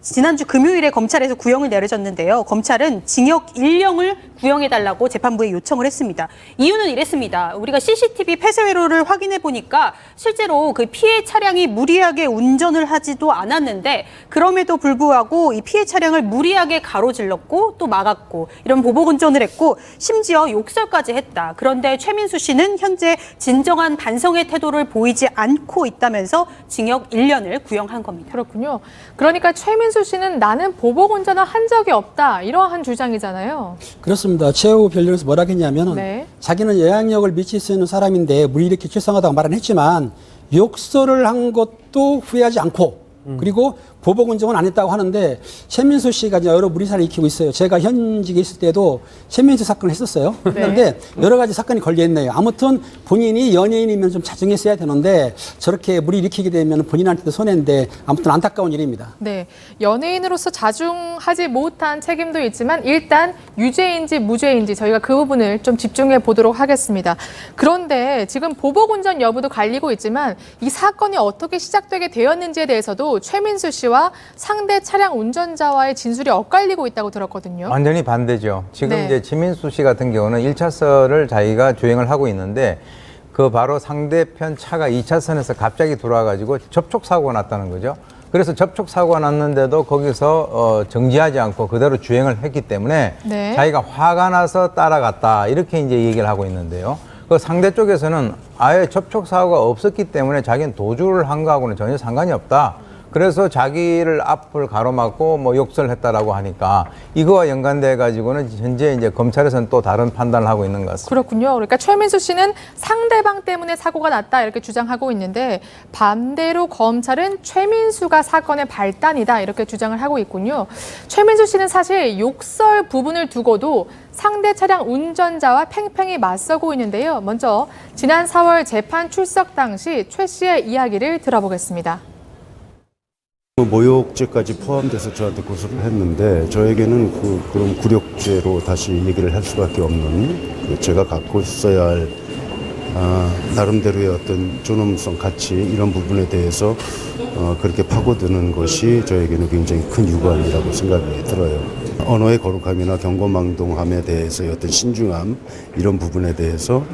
지난주 금요일에 검찰에서 구형을 내려졌는데요. 검찰은 징역 1년을 구형해달라고 재판부에 요청을 했습니다. 이유는 이랬습니다. 우리가 CCTV 폐쇄 회로를 확인해 보니까 실제로 그 피해 차량이 무리하게 운전을 하지도 않았는데 그럼에도 불구하고 이 피해 차량을 무리하게 가로질렀고 또 막았고 이런 보복 운전을 했고 심지어 욕설까지 했다. 그런데 최민수 씨는 현재 진정한 반성의 태도를 보이지 않고 있다면서 징역 1년을 구형한 겁니다. 그렇군요. 그러니까 최민수 씨는 나는 보복 운전을 한 적이 없다. 이러한 주장이잖아요. 그렇습니다. 최후 변론에서 뭐라 했냐면 네. 자기는 영향력을 미칠 수 있는 사람인데 물이 이렇게 출성하다고 말은 했지만 욕설을 한 것도 후회하지 않고 그리고 보복 운전은 안 했다고 하는데 최민수 씨가 이제 여러 무리사를 익히고 있어요. 제가 현직에 있을 때도 최민수 사건을 했었어요. 그런데 여러 가지 사건이 걸려있네요. 아무튼 본인이 연예인이면 좀 자중했어야 되는데 저렇게 무리 일으키게 되면 본인한테도 손해인데 아무튼 안타까운 일입니다. 네, 연예인으로서 자중하지 못한 책임도 있지만 일단 유죄인지 무죄인지 저희가 그 부분을 좀 집중해 보도록 하겠습니다. 그런데 지금 보복 운전 여부도 갈리고 있지만 이 사건이 어떻게 시작되게 되었는지에 대해서도 최민수 씨와 상대 차량 운전자와의 진술이 엇갈리고 있다고 들었거든요. 완전히 반대죠. 지금 네. 이제 최민수 씨 같은 경우는 1차선을 자기가 주행을 하고 있는데 그 바로 상대편 차가 2차선에서 갑자기 들어와가지고 접촉사고가 났다는 거죠. 그래서 접촉사고가 났는데도 거기서 정지하지 않고 그대로 주행을 했기 때문에 네. 자기가 화가 나서 따라갔다 이렇게 이제 얘기를 하고 있는데요. 그 상대 쪽에서는 아예 접촉사고가 없었기 때문에 자기는 도주를 한 거하고는 전혀 상관이 없다. 그래서 자기를 앞을 가로막고 뭐 욕설을 했다라고 하니까 이거와 연관돼 가지고는 현재 이제 검찰에서는 또 다른 판단을 하고 있는 것 같습니다. 그렇군요. 그러니까 최민수 씨는 상대방 때문에 사고가 났다 이렇게 주장하고 있는데 반대로 검찰은 최민수가 사건의 발단이다 이렇게 주장을 하고 있군요. 최민수 씨는 사실 욕설 부분을 두고도 상대 차량 운전자와 팽팽히 맞서고 있는데요. 먼저 지난 4월 재판 출석 당시 최 씨의 이야기를 들어보겠습니다. 모욕죄까지 포함돼서 저한테 고소를 했는데 저에게는 그런 굴욕죄로 다시 얘기를 할 수밖에 없는 제가 갖고 있어야 할 나름대로의 어떤 존엄성, 가치 이런 부분에 대해서 그렇게 파고드는 것이 저에게는 굉장히 큰 유감이라고 생각이 들어요. 언어의 거룩함이나 경고망동함에 대해서의 어떤 신중함 이런 부분에 대해서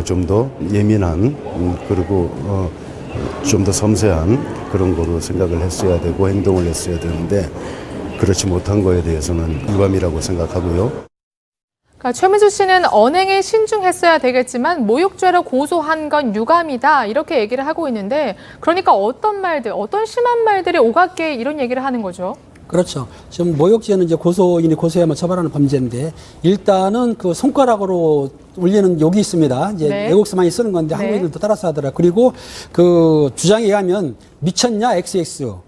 좀 더 예민한 그리고 좀 더 섬세한 그런 거로 생각을 했어야 되고 행동을 했어야 되는데 그렇지 못한 거에 대해서는 유감이라고 생각하고요. 그러니까 최민수 씨는 언행에 신중했어야 되겠지만 모욕죄로 고소한 건 유감이다 이렇게 얘기를 하고 있는데 그러니까 어떤 말들, 어떤 심한 말들이 오갔게 이런 얘기를 하는 거죠? 그렇죠. 지금 모욕죄는 이제 고소인이 고소해야만 처벌하는 범죄인데 일단은 그 손가락으로 올리는 욕이 있습니다. 이제 네. 외국에서 많이 쓰는 건데 네. 한국인들도 따라서 하더라. 그리고 그 주장에 의하면 미쳤냐 XX여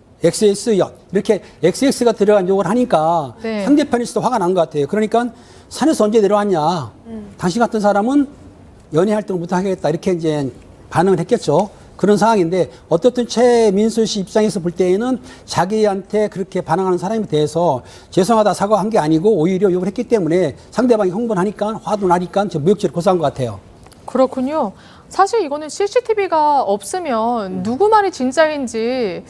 이렇게 XX가 들어간 욕을 하니까 네. 상대편에서도 화가 난 것 같아요. 그러니까 산에서 언제 내려왔냐. 당신 같은 사람은 연애 활동을 못 하겠다 이렇게 이제 반응을 했겠죠. 그런 상황인데 어떻든 최민수 씨 입장에서 볼 때에는 자기한테 그렇게 반항하는 사람에 대해서 죄송하다 사과한 게 아니고 오히려 욕을 했기 때문에 상대방이 흥분하니까 화도 나니까 무역죄를 고소한 것 같아요. 그렇군요. 사실 이거는 CCTV가 없으면 누구 말이 진짜인지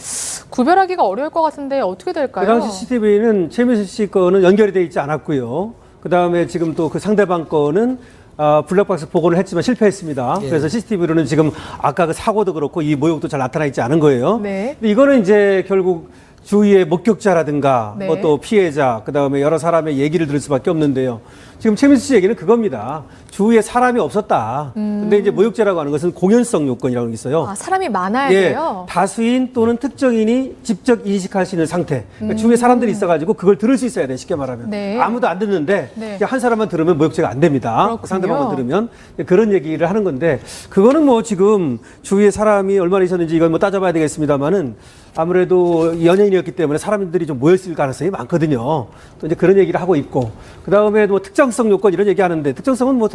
구별하기가 어려울 것 같은데 어떻게 될까요? 그 당시 CCTV는 최민수 씨 거는 연결이 돼 있지 않았고요. 그다음에 지금 또 그 상대방 거는 블랙박스 복원을 했지만 실패했습니다. 예. 그래서 CCTV로는 지금 아까 그 사고도 그렇고 이 모욕도 잘 나타나 있지 않은 거예요. 네. 근데 이거는 이제 결국 주위의 목격자라든가 네. 뭐 또 피해자, 그다음에 여러 사람의 얘기를 들을 수밖에 없는데요. 지금 최민수 씨 얘기는 그겁니다. 주위에 사람이 없었다. 근데 이제 모욕죄라고 하는 것은 공연성 요건이라고 있어요. 아, 사람이 많아야 예, 돼요? 다수인 또는 특정인이 직접 인식할 수 있는 상태. 그러니까 주위에 사람들이 있어가지고 그걸 들을 수 있어야 돼, 쉽게 말하면. 네. 아무도 안 듣는데 네. 그냥 한 사람만 들으면 모욕죄가 안 됩니다. 그렇군요. 상대방만 들으면. 그런 얘기를 하는 건데 그거는 뭐 지금 주위에 사람이 얼마나 있었는지 이건 뭐 따져봐야 되겠습니다만은 아무래도 연예인이었기 때문에 사람들이 좀 모였을 가능성이 많거든요. 또 이제 그런 얘기를 하고 있고 그 다음에 뭐 특정성 요건 이런 얘기 하는데 특정성은 뭐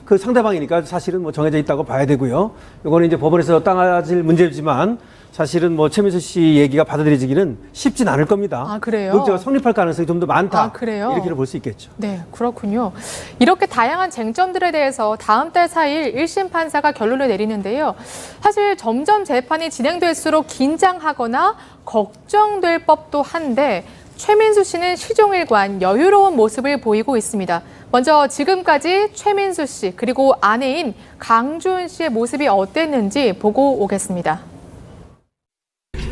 그 상대방이니까 사실은 뭐 정해져 있다고 봐야 되고요. 이거는 이제 법원에서 따질 문제지만 사실은 뭐 최민수 씨 얘기가 받아들여지기는 쉽진 않을 겁니다. 아, 그래요? 의혹제가 성립할 가능성이 좀 더 많다. 아, 그래요? 이렇게 볼 수 있겠죠. 네, 그렇군요. 이렇게 다양한 쟁점들에 대해서 다음 달 4일 1심 판사가 결론을 내리는데요. 사실 점점 재판이 진행될수록 긴장하거나 걱정될 법도 한데 최민수 씨는 시종일관 여유로운 모습을 보이고 있습니다. 먼저 지금까지 최민수 씨 그리고 아내인 강주은 씨의 모습이 어땠는지 보고 오겠습니다.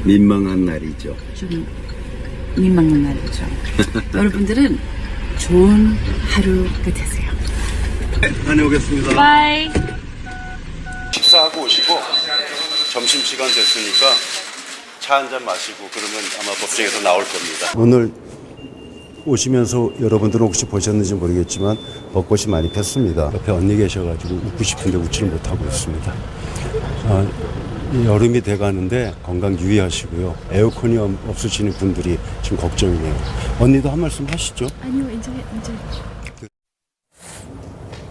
민망한 날이죠. 좀 민망한 날이죠. 여러분들은 좋은 하루 되세요. 다녀오겠습니다. 바이. 식사하고 오시고 점심시간 됐으니까 차 한잔 마시고 그러면 아마 법정에서 나올 겁니다. 오늘 오시면서 여러분들은 혹시 보셨는지 모르겠지만 벚꽃이 많이 폈습니다. 옆에 언니 계셔가지고 웃고 싶은데 웃지를 못하고 있습니다. 여름이 돼가는데 건강 유의하시고요. 에어컨이 없으시는 분들이 지금 걱정이에요. 언니도 한 말씀 하시죠. 아니요, 이제.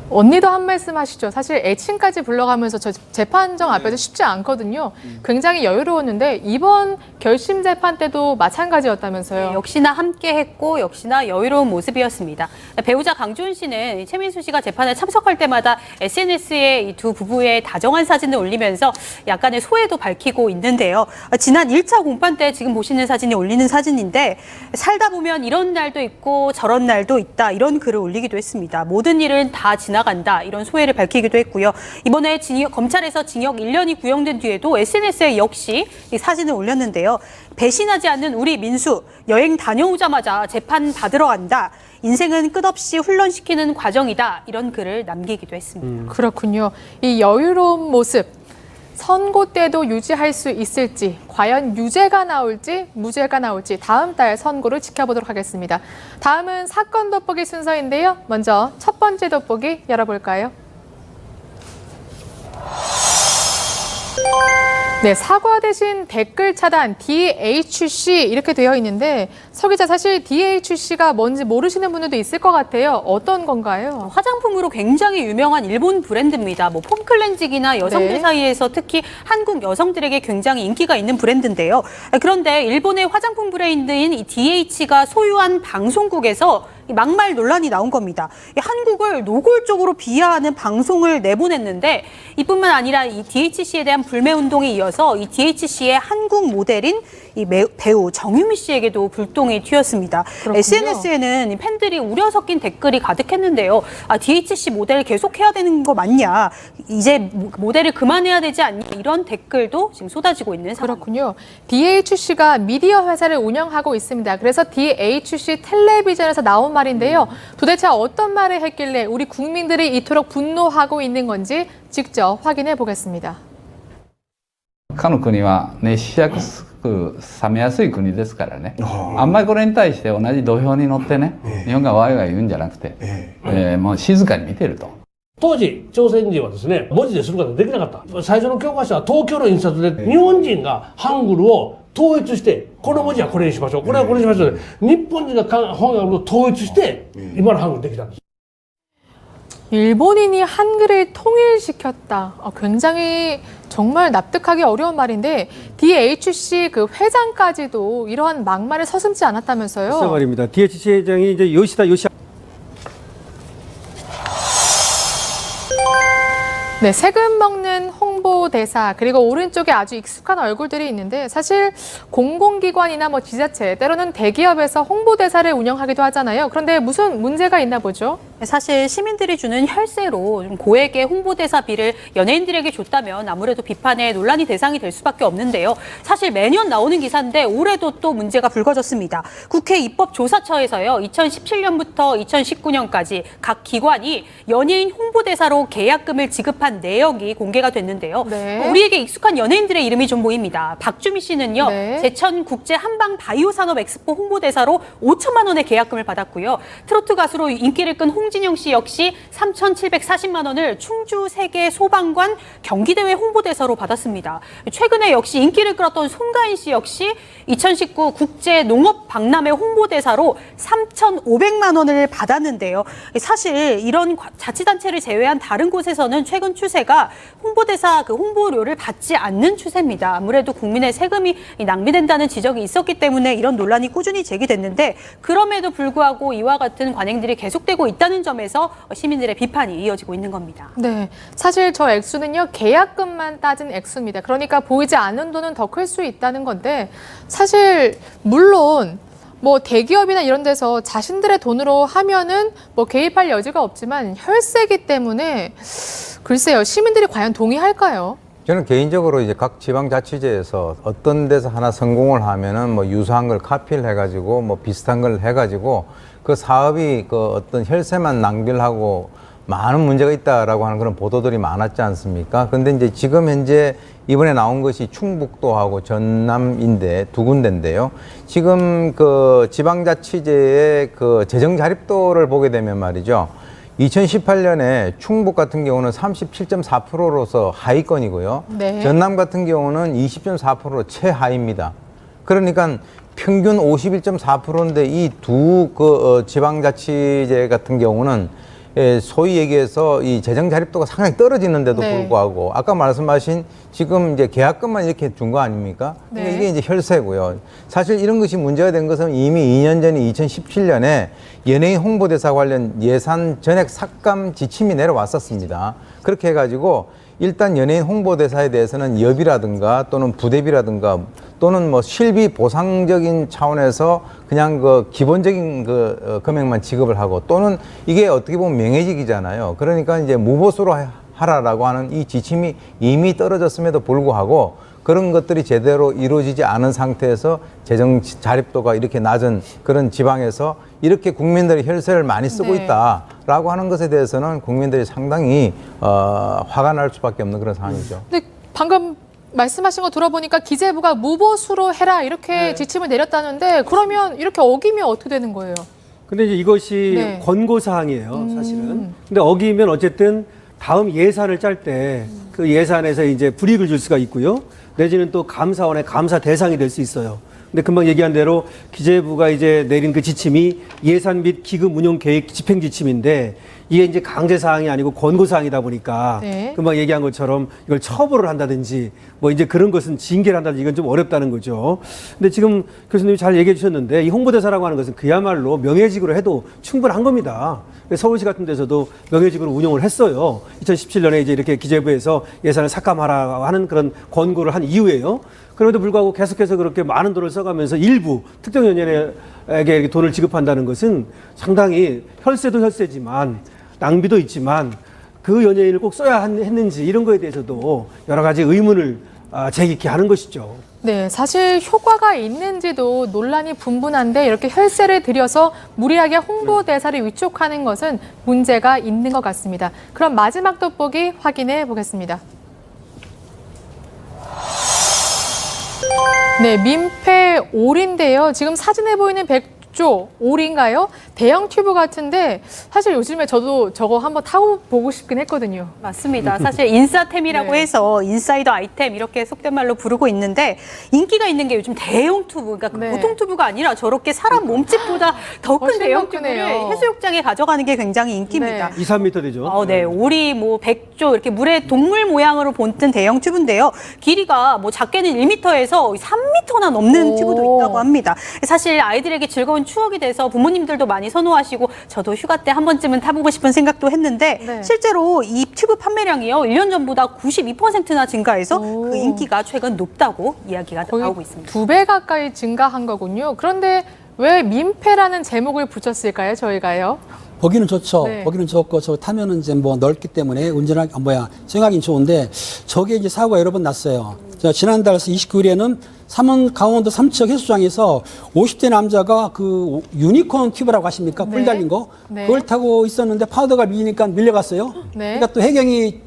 언니도 한 말씀 하시죠. 사실 애칭까지 불러가면서 저 재판정 앞에서 쉽지 않거든요. 굉장히 여유로웠는데 이번 결심 재판 때도 마찬가지였다면서요. 네, 역시나 함께했고 역시나 여유로운 모습이었습니다. 배우자 강주은 씨는 최민수 씨가 재판에 참석할 때마다 SNS에 이 두 부부의 다정한 사진을 올리면서 약간의 소회도 밝히고 있는데요. 지난 1차 공판 때 지금 보시는 사진이 올리는 사진인데 살다 보면 이런 날도 있고 저런 날도 있다 이런 글을 올리기도 했습니다. 모든 일은 다 지나간다 이런 소회를 밝히기도 했고요. 이번에 검찰에서 징역 1년이 구형된 뒤에도 SNS에 역시 이 사진을 올렸는데요. 배신하지 않는 우리 민수 여행 다녀오자마자 재판 받으러 간다. 인생은 끝없이 훈련시키는 과정이다. 이런 글을 남기기도 했습니다. 그렇군요. 이 여유로운 모습 선고 때도 유지할 수 있을지 과연 유죄가 나올지 무죄가 나올지 다음 달 선고를 지켜보도록 하겠습니다. 다음은 사건 돋보기 순서인데요. 먼저 첫 번째 돋보기 열어볼까요? 네, 사과 대신 댓글 차단 DHC 이렇게 되어 있는데 서 기자 사실 DHC가 뭔지 모르시는 분들도 있을 것 같아요. 어떤 건가요? 화장품으로 굉장히 유명한 일본 브랜드입니다. 뭐 폼클렌징이나 여성들 네. 사이에서 특히 한국 여성들에게 굉장히 인기가 있는 브랜드인데요. 그런데 일본의 화장품 브랜드인 이 DH가 소유한 방송국에서 막말 논란이 나온 겁니다. 한국을 노골적으로 비하하는 방송을 내보냈는데 이뿐만 아니라 이 DHC에 대한 불매 운동에 이어서 이 DHC의 한국 모델인 이 배우 정유미 씨에게도 불똥이 튀었습니다. 그렇군요. SNS에는 팬들이 우려 섞인 댓글이 가득했는데요. DHC 모델 계속해야 되는 거 맞냐? 이제 모델을 그만해야 되지 않냐? 이런 댓글도 지금 쏟아지고 있는 상황입니다. 그렇군요. DHC가 미디어 회사를 운영하고 있습니다. 그래서 DHC 텔레비전에서 나온 말인데요. 도대체 어떤 말을 했길래 우리 국민들이 이토록 분노하고 있는 건지 직접 확인해 보겠습니다. かの国は熱しやすく冷めやすい国ですからね、あんまりこれに対して同じ土俵に乗ってね、日本がワイワイ言うんじゃなくて、もう静かに見てると。当時、朝鮮人はですね、文字ですることができなかった。最初の教科書は東京の印刷で、日本人がハングルを統一して、この文字はこれにしましょう、これはこれにしましょう。日本人が本を統一して、今のハングルできたんです。 일본인이 한글을 통일시켰다. 굉장히 정말 납득하기 어려운 말인데 DHC 그 회장까지도 이러한 막말을 서슴지 않았다면서요? 글쎄 말입니다. DHC 회장이 이제 요시다 요시. 네, 세금 먹는 홍보대사 그리고 오른쪽에 아주 익숙한 얼굴들이 있는데 사실 공공기관이나 뭐 지자체 때로는 대기업에서 홍보대사를 운영하기도 하잖아요. 그런데 무슨 문제가 있나 보죠? 사실 시민들이 주는 혈세로 좀 고액의 홍보대사비를 연예인들에게 줬다면 아무래도 비판의 논란이 대상이 될 수밖에 없는데요. 사실 매년 나오는 기사인데 올해도 또 문제가 불거졌습니다. 국회 입법조사처에서요. 2017년부터 2019년까지 각 기관이 연예인 홍보대사로 계약금을 지급한 내역이 공개가 됐는데요. 네. 우리에게 익숙한 연예인들의 이름이 좀 보입니다. 박주미 씨는요. 네. 제천국제 한방 바이오산업 엑스포 홍보대사로 5천만 원의 계약금을 받았고요. 트로트 가수로 인기를 끈 홍진영 씨 역시 3,740만 원을 충주 세계 소방관 경기대회 홍보대사로 받았습니다. 최근에 역시 인기를 끌었던 송가인 씨 역시 2019 국제 농업 박람회 홍보대사로 3,500만 원을 받았는데요. 사실 이런 자치단체를 제외한 다른 곳에서는 최근 추세가 홍보대사 홍보료를 받지 않는 추세입니다. 아무래도 국민의 세금이 낭비된다는 지적이 있었기 때문에 이런 논란이 꾸준히 제기됐는데 그럼에도 불구하고 이와 같은 관행들이 계속되고 있다는 점에서 시민들의 비판이 이어지고 있는 겁니다. 네, 사실 저 액수는요 계약금만 따진 액수입니다. 그러니까 보이지 않는 돈은 더 클 수 있다는 건데 사실 물론 뭐 대기업이나 이런 데서 자신들의 돈으로 하면은 뭐 개입할 여지가 없지만 혈세기 때문에 글쎄요 시민들이 과연 동의할까요? 저는 개인적으로 이제 각 지방자치제에서 어떤 데서 하나 성공을 하면은 뭐 유사한 걸 카피를 해가지고 뭐 비슷한 걸 해가지고 그 사업이 그 어떤 혈세만 낭비를 하고 많은 문제가 있다라고 하는 그런 보도들이 많았지 않습니까? 근데 이제 지금 현재 이번에 나온 것이 충북도하고 전남인데 두 군데인데요. 지금 그 지방자치제의 그 재정 자립도를 보게 되면 말이죠. 2018년에 충북 같은 경우는 37.4%로서 하위권이고요. 네. 전남 같은 경우는 20.4%로 최하위입니다. 그러니까 평균 51.4%인데 이 두 지방자치제 같은 경우는 소위 얘기해서 이 재정 자립도가 상당히 떨어지는데도 네. 불구하고 아까 말씀하신 지금 이제 계약금만 이렇게 준 거 아닙니까? 그러니까 네. 이게 이제 혈세고요. 사실 이런 것이 문제가 된 것은 이미 2년 전인 2017년에 연예인 홍보대사 관련 예산 전액 삭감 지침이 내려왔었습니다. 그렇게 해가지고 일단 연예인 홍보대사에 대해서는 여비라든가 또는 부대비라든가 또는 뭐 실비 보상적인 차원에서 그냥 그 기본적인 그 금액만 지급을 하고 또는 이게 어떻게 보면 명예직이잖아요. 그러니까 이제 무보수로 하라라고 하는 이 지침이 이미 떨어졌음에도 불구하고 그런 것들이 제대로 이루어지지 않은 상태에서 재정 자립도가 이렇게 낮은 그런 지방에서 이렇게 국민들이 혈세를 많이 쓰고 네. 있다라고 하는 것에 대해서는 국민들이 상당히 화가 날 수밖에 없는 그런 상황이죠. 근데 방금 말씀하신 거 들어보니까 기재부가 무보수로 해라 이렇게 지침을 내렸다는데 그러면 이렇게 어기면 어떻게 되는 거예요? 근데 이제 이것이 네. 권고사항이에요, 사실은. 근데 어기면 어쨌든 다음 예산을 짤 때 그 예산에서 이제 불이익을 줄 수가 있고요. 내지는 또 감사원의 감사 대상이 될 수 있어요. 근데 금방 얘기한 대로 기재부가 이제 내린 그 지침이 예산 및 기금 운용 계획 집행 지침인데 이게 이제 강제 사항이 아니고 권고 사항이다 보니까 네. 금방 얘기한 것처럼 이걸 처벌을 한다든지 뭐 이제 그런 것은 징계를 한다든지 이건 좀 어렵다는 거죠. 근데 지금 교수님이 잘 얘기해 주셨는데 이 홍보대사라고 하는 것은 그야말로 명예직으로 해도 충분한 겁니다. 서울시 같은 데서도 명예직으로 운영을 했어요. 2017년에 이제 이렇게 기재부에서 예산을 삭감하라 하는 그런 권고를 한 이후에요. 그럼에도 불구하고 계속해서 그렇게 많은 돈을 써가면서 일부 특정 연예인에게 이렇게 돈을 지급한다는 것은 상당히 혈세도 혈세지만 낭비도 있지만 그 연예인을 꼭 써야 했는지 이런 거에 대해서도 여러 가지 의문을 제기케 하는 것이죠. 네, 사실 효과가 있는지도 논란이 분분한데 이렇게 혈세를 들여서 무리하게 홍보대사를 위촉하는 것은 문제가 있는 것 같습니다. 그럼 마지막 돋보기 확인해 보겠습니다. 네, 민폐 올인데요. 지금 사진에 보이는 백조 올인가요? 대형 튜브 같은데 사실 요즘에 저도 저거 한번 타고 보고 싶긴 했거든요. 맞습니다. 사실 인싸템이라고 네. 해서 인사이더 아이템 이렇게 속된 말로 부르고 있는데 인기가 있는 게 요즘 대형 튜브, 그러니까 네. 보통 튜브가 아니라 저렇게 사람 몸집보다 더 큰 훨씬 대형 더 크네요. 튜브를 해수욕장에 가져가는 게 굉장히 인기입니다. 2, 3m 되죠. 네, 오리, 뭐 백조 이렇게 물에 동물 모양으로 본뜬 대형 튜브인데요. 길이가 뭐 작게는 1m에서 3m나 넘는 오. 튜브도 있다고 합니다. 사실 아이들에게 즐거운 추억이 돼서 부모님들도 많이 선호하시고 저도 휴가 때 한 번쯤은 타보고 싶은 생각도 했는데 네. 실제로 이 튜브 판매량이요 1년 전보다 92%나 증가해서 그 인기가 최근 높다고 이야기가 나오고 있습니다. 2배 가까이 증가한 거군요. 그런데 왜 민폐라는 제목을 붙였을까요, 저희가요? 보기는 좋죠. 네. 보기는 좋고 저 타면은 이제 뭐 넓기 때문에 운전하기 수행하기는 좋은데 저게 이제 사고가 여러 번 났어요. 지난달 29일에는 강원도 삼척 해수장에서 50대 남자가 그 유니콘 튜브라고 아십니까? 뿔 네. 달린 거. 네. 그걸 타고 있었는데 파우더가 밀리니까 밀려갔어요. 네. 그러니까 또 해경이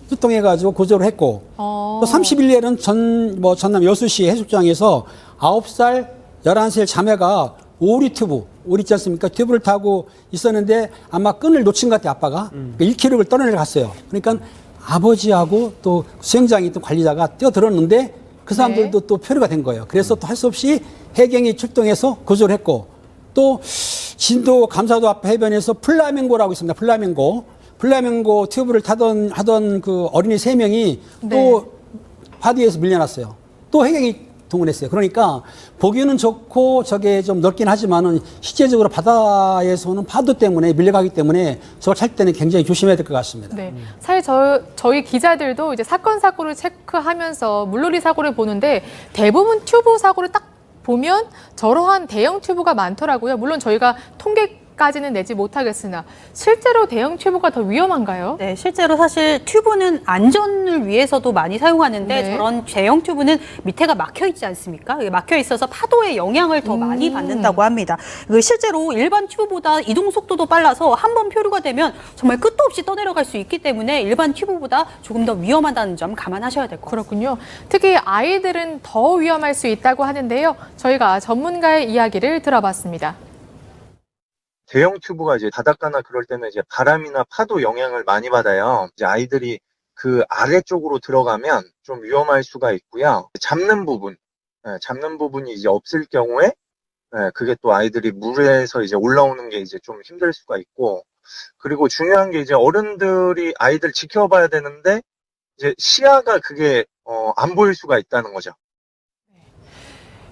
출동해가지고 구조를 했고 또 31일에는 전남 여수시 해수장에서 9살, 11살 자매가 오리 튜브, 오리 있지 않습니까? 튜브를 타고 있었는데 아마 끈을 놓친 것 같아요, 아빠가. 1km를 떠내려 갔어요. 그러니까 아버지하고 또 수영장에 있던 관리자가 뛰어들었는데 그 사람들도 또 표류가 된 거예요. 그래서 또 할 수 없이 해경이 출동해서 구조를 했고 또 진도 감사도 앞 해변에서 플라밍고라고 있습니다. 플라밍고. 플라멩고 튜브를 하던 그 어린이 3명이 또 바디에서 밀려났어요. 또 해경이 동원했어요. 그러니까 보기는 좋고 저게 좀 넓긴 하지만은 실제적으로 바다에서는 파도 때문에 밀려가기 때문에 저걸 찰 때는 굉장히 조심해야 될 것 같습니다. 네. 사실 저희 기자들도 이제 사건 사고를 체크하면서 물놀이 사고를 보는데 대부분 튜브 사고를 딱 보면 저러한 대형 튜브가 많더라고요. 물론 저희가 통계까지는 내지 못하겠으나 실제로 대형 튜브가 더 위험한가요? 네, 실제로 사실 튜브는 안전을 위해서도 많이 사용하는데 네. 저런 대형 튜브는 밑에가 막혀 있지 않습니까? 막혀 있어서 파도의 영향을 더 많이 받는다고 합니다. 실제로 일반 튜브보다 이동 속도도 빨라서 한 번 표류가 되면 정말 끝도 없이 떠내려갈 수 있기 때문에 일반 튜브보다 조금 더 위험하다는 점 감안하셔야 될 것 같습니다. 그렇군요. 특히 아이들은 더 위험할 수 있다고 하는데요. 저희가 전문가의 이야기를 들어봤습니다. 대형 튜브가 이제 바닷가나 그럴 때는 이제 바람이나 파도 영향을 많이 받아요. 이제 아이들이 그 아래쪽으로 들어가면 좀 위험할 수가 있고요. 잡는 부분이 이제 없을 경우에 그게 또 아이들이 물에서 이제 올라오는 게 이제 좀 힘들 수가 있고, 그리고 중요한 게 이제 어른들이 아이들 지켜봐야 되는데 이제 시야가 그게 안 보일 수가 있다는 거죠.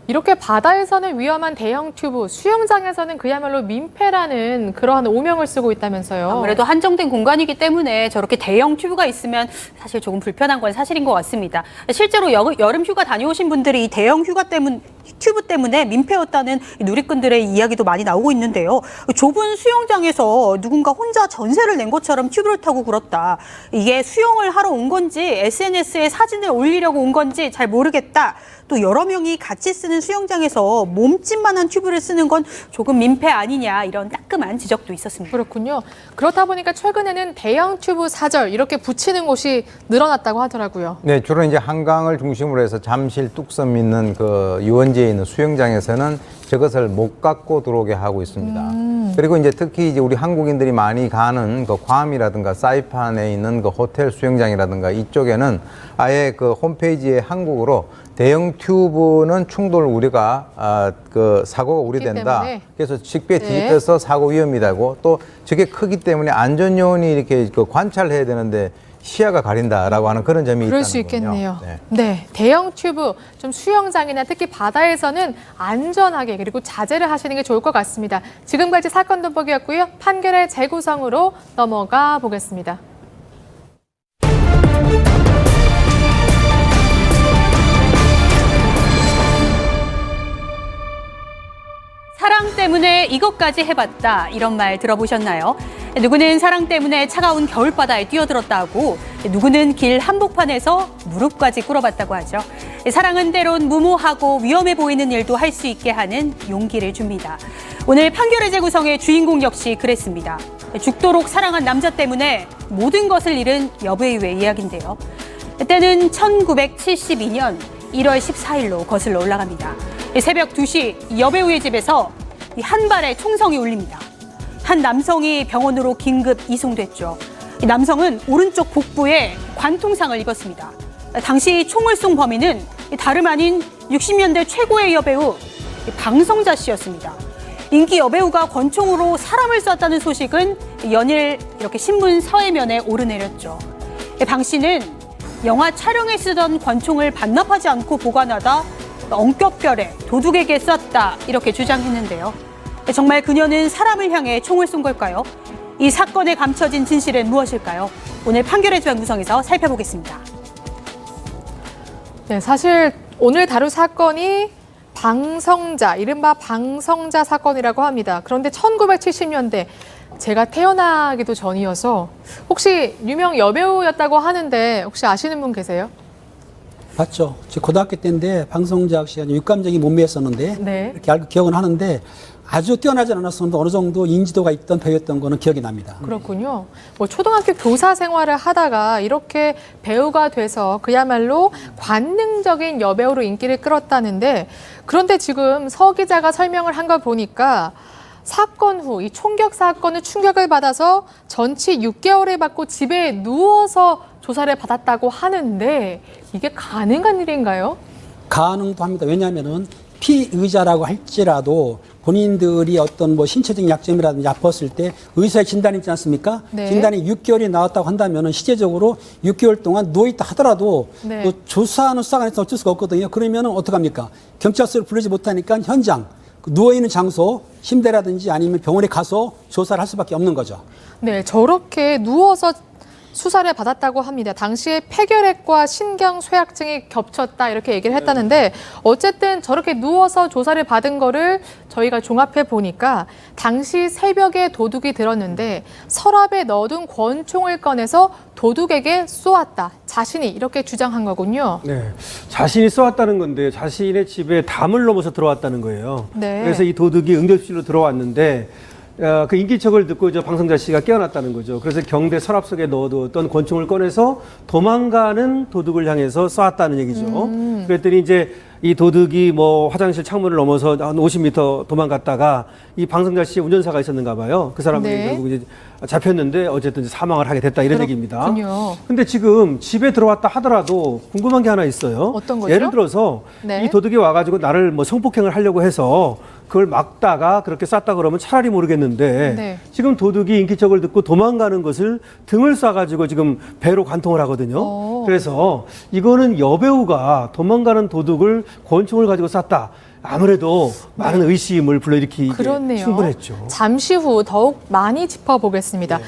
이렇게 바다에서는 위험한 대형 튜브, 수영장에서는 그야말로 민폐라는 그러한 오명을 쓰고 있다면서요. 아무래도 한정된 공간이기 때문에 저렇게 대형 튜브가 있으면 사실 조금 불편한 건 사실인 것 같습니다. 실제로 여름 휴가 다녀오신 분들이 이 대형 튜브 때문에 민폐였다는 누리꾼들의 이야기도 많이 나오고 있는데요. 좁은 수영장에서 누군가 혼자 전세를 낸 것처럼 튜브를 타고 굴었다. 이게 수영을 하러 온 건지 SNS에 사진을 올리려고 온 건지 잘 모르겠다. 또 여러 명이 같이 쓰는 수영장에서 몸집만한 튜브를 쓰는 건 조금 민폐 아니냐, 이런 따끔한 지적도 있었습니다. 그렇군요. 그렇다 보니까 최근에는 대형 튜브 사절 이렇게 붙이는 곳이 늘어났다고 하더라고요. 네, 주로 이제 한강을 중심으로 해서 잠실, 뚝섬 있는 그 유원지에 있는 수영장에서는 저것을 못 갖고 들어오게 하고 있습니다. 그리고 이제 특히 이제 우리 한국인들이 많이 가는 그 괌이라든가 사이판에 있는 그 호텔 수영장이라든가 이쪽에는 아예 그 홈페이지에 한국어로 대형 튜브는 충돌 우려가 그 사고가 우려된다. 그래서 식배에 뒤집혀서 사고 위험이다고, 또 저게 크기 때문에 안전 요원이 이렇게 그 관찰해야 되는데 시야가 가린다라고 하는 그런 점이 있다는 그럴 수 있겠네요. 네, 대형 튜브 좀 수영장이나 특히 바다에서는 안전하게 그리고 자제를 하시는 게 좋을 것 같습니다. 지금까지 사건 돋보기였고요. 판결의 재구성으로 넘어가 보겠습니다. 사랑 때문에 이것까지 해봤다, 이런 말 들어보셨나요? 누구는 사랑 때문에 차가운 겨울바다에 뛰어들었다 하고, 누구는 길 한복판에서 무릎까지 꿇어봤다고 하죠. 사랑은 때론 무모하고 위험해 보이는 일도 할 수 있게 하는 용기를 줍니다. 오늘 판결의 재구성의 주인공 역시 그랬습니다. 죽도록 사랑한 남자 때문에 모든 것을 잃은 여배우의 이야기인데요. 때는 1972년 1월 14일로 거슬러 올라갑니다. 새벽 2시 여배우의 집에서 한 발의 총성이 울립니다. 한 남성이 병원으로 긴급 이송됐죠. 이 남성은 오른쪽 복부에 관통상을 입었습니다. 당시 총을 쏜 범인은 다름 아닌 60년대 최고의 여배우 방성자 씨였습니다. 인기 여배우가 권총으로 사람을 쐈다는 소식은 연일 이렇게 신문 서해면에 오르내렸죠. 방 씨는 영화 촬영에 쓰던 권총을 반납하지 않고 보관하다 엉겹결에 도둑에게 쐈다, 이렇게 주장했는데요. 정말 그녀는 사람을 향해 총을 쏜 걸까요? 이 사건에 감춰진 진실은 무엇일까요? 오늘 판결의 재구성에서 살펴보겠습니다. 네, 사실 오늘 다룰 사건이 방성자, 이른바 방성자 사건이라고 합니다. 그런데 1970년대 제가 태어나기도 전이어서 혹시 유명 여배우였다고 하는데 혹시 아시는 분 계세요? 봤죠. 제 고등학교 때인데 방성자 씨가 육감적인 몸매였었는데 이렇게 알고 기억은 하는데 아주 뛰어나지 않았었는데 어느 정도 인지도가 있던 배우였던 거는 기억이 납니다. 그렇군요. 뭐 초등학교 교사 생활을 하다가 이렇게 배우가 돼서 그야말로 관능적인 여배우로 인기를 끌었다는데, 그런데 지금 서 기자가 설명을 한 걸 보니까 사건 후 이 총격 사건의 충격을 받아서 전치 6개월을 받고 집에 누워서 조사를 받았다고 하는데 이게 가능한 일인가요? 가능도 합니다. 왜냐하면은 피의자라고 할지라도 본인들이 어떤 뭐 신체적인 약점이라든지 아팠을 때 의사의 진단이 있지 않습니까? 네. 진단이 6개월이 나왔다고 한다면은 실제적으로 6개월 동안 누워있다 하더라도 네. 또 조사하는 수사관에서 어쩔 수가 없거든요. 그러면은 어떡합니까? 경찰서를 부르지 못하니까 현장, 그 누워있는 장소, 침대라든지 아니면 병원에 가서 조사를 할 수밖에 없는 거죠. 네, 저렇게 누워서 수사를 받았다고 합니다. 당시에 폐결핵과 신경쇠약증이 겹쳤다 이렇게 얘기를 했다는데 어쨌든 저렇게 누워서 조사를 받은 거를 저희가 종합해 보니까 당시 새벽에 도둑이 들었는데 서랍에 넣어둔 권총을 꺼내서 도둑에게 쏘았다. 자신이 이렇게 주장한 거군요. 네, 자신이 쏘았다는 건데 자신의 집에 담을 넘어서 들어왔다는 거예요. 네. 그래서 이 도둑이 응접실로 들어왔는데 그 인기척을 듣고 방송자 씨가 깨어났다는 거죠. 그래서 경대 서랍 속에 넣어두었던 권총을 꺼내서 도망가는 도둑을 향해서 쏘았다는 얘기죠. 그랬더니 이제 이 도둑이 뭐 화장실 창문을 넘어서 한 50m 도망갔다가 이 방송자 씨의 운전사가 있었는가 봐요. 그 사람이 네. 결국 이제 잡혔는데 어쨌든 이제 사망을 하게 됐다 이런 얘기입니다. 그렇군요. 근데 지금 집에 들어왔다 하더라도 궁금한 게 하나 있어요. 어떤 거죠? 예를 들어서 네. 이 도둑이 와가지고 나를 뭐 성폭행을 하려고 해서 그걸 막다가 그렇게 쐈다 그러면 차라리 모르겠는데 네. 지금 도둑이 인기척을 듣고 도망가는 것을 등을 쏴가지고 지금 배로 관통을 하거든요. 그래서 이거는 여배우가 도망가는 도둑을 권총을 가지고 쐈다. 아무래도 많은 의심을 불러일으키기 그렇네요. 충분했죠. 잠시 후 더욱 많이 짚어보겠습니다.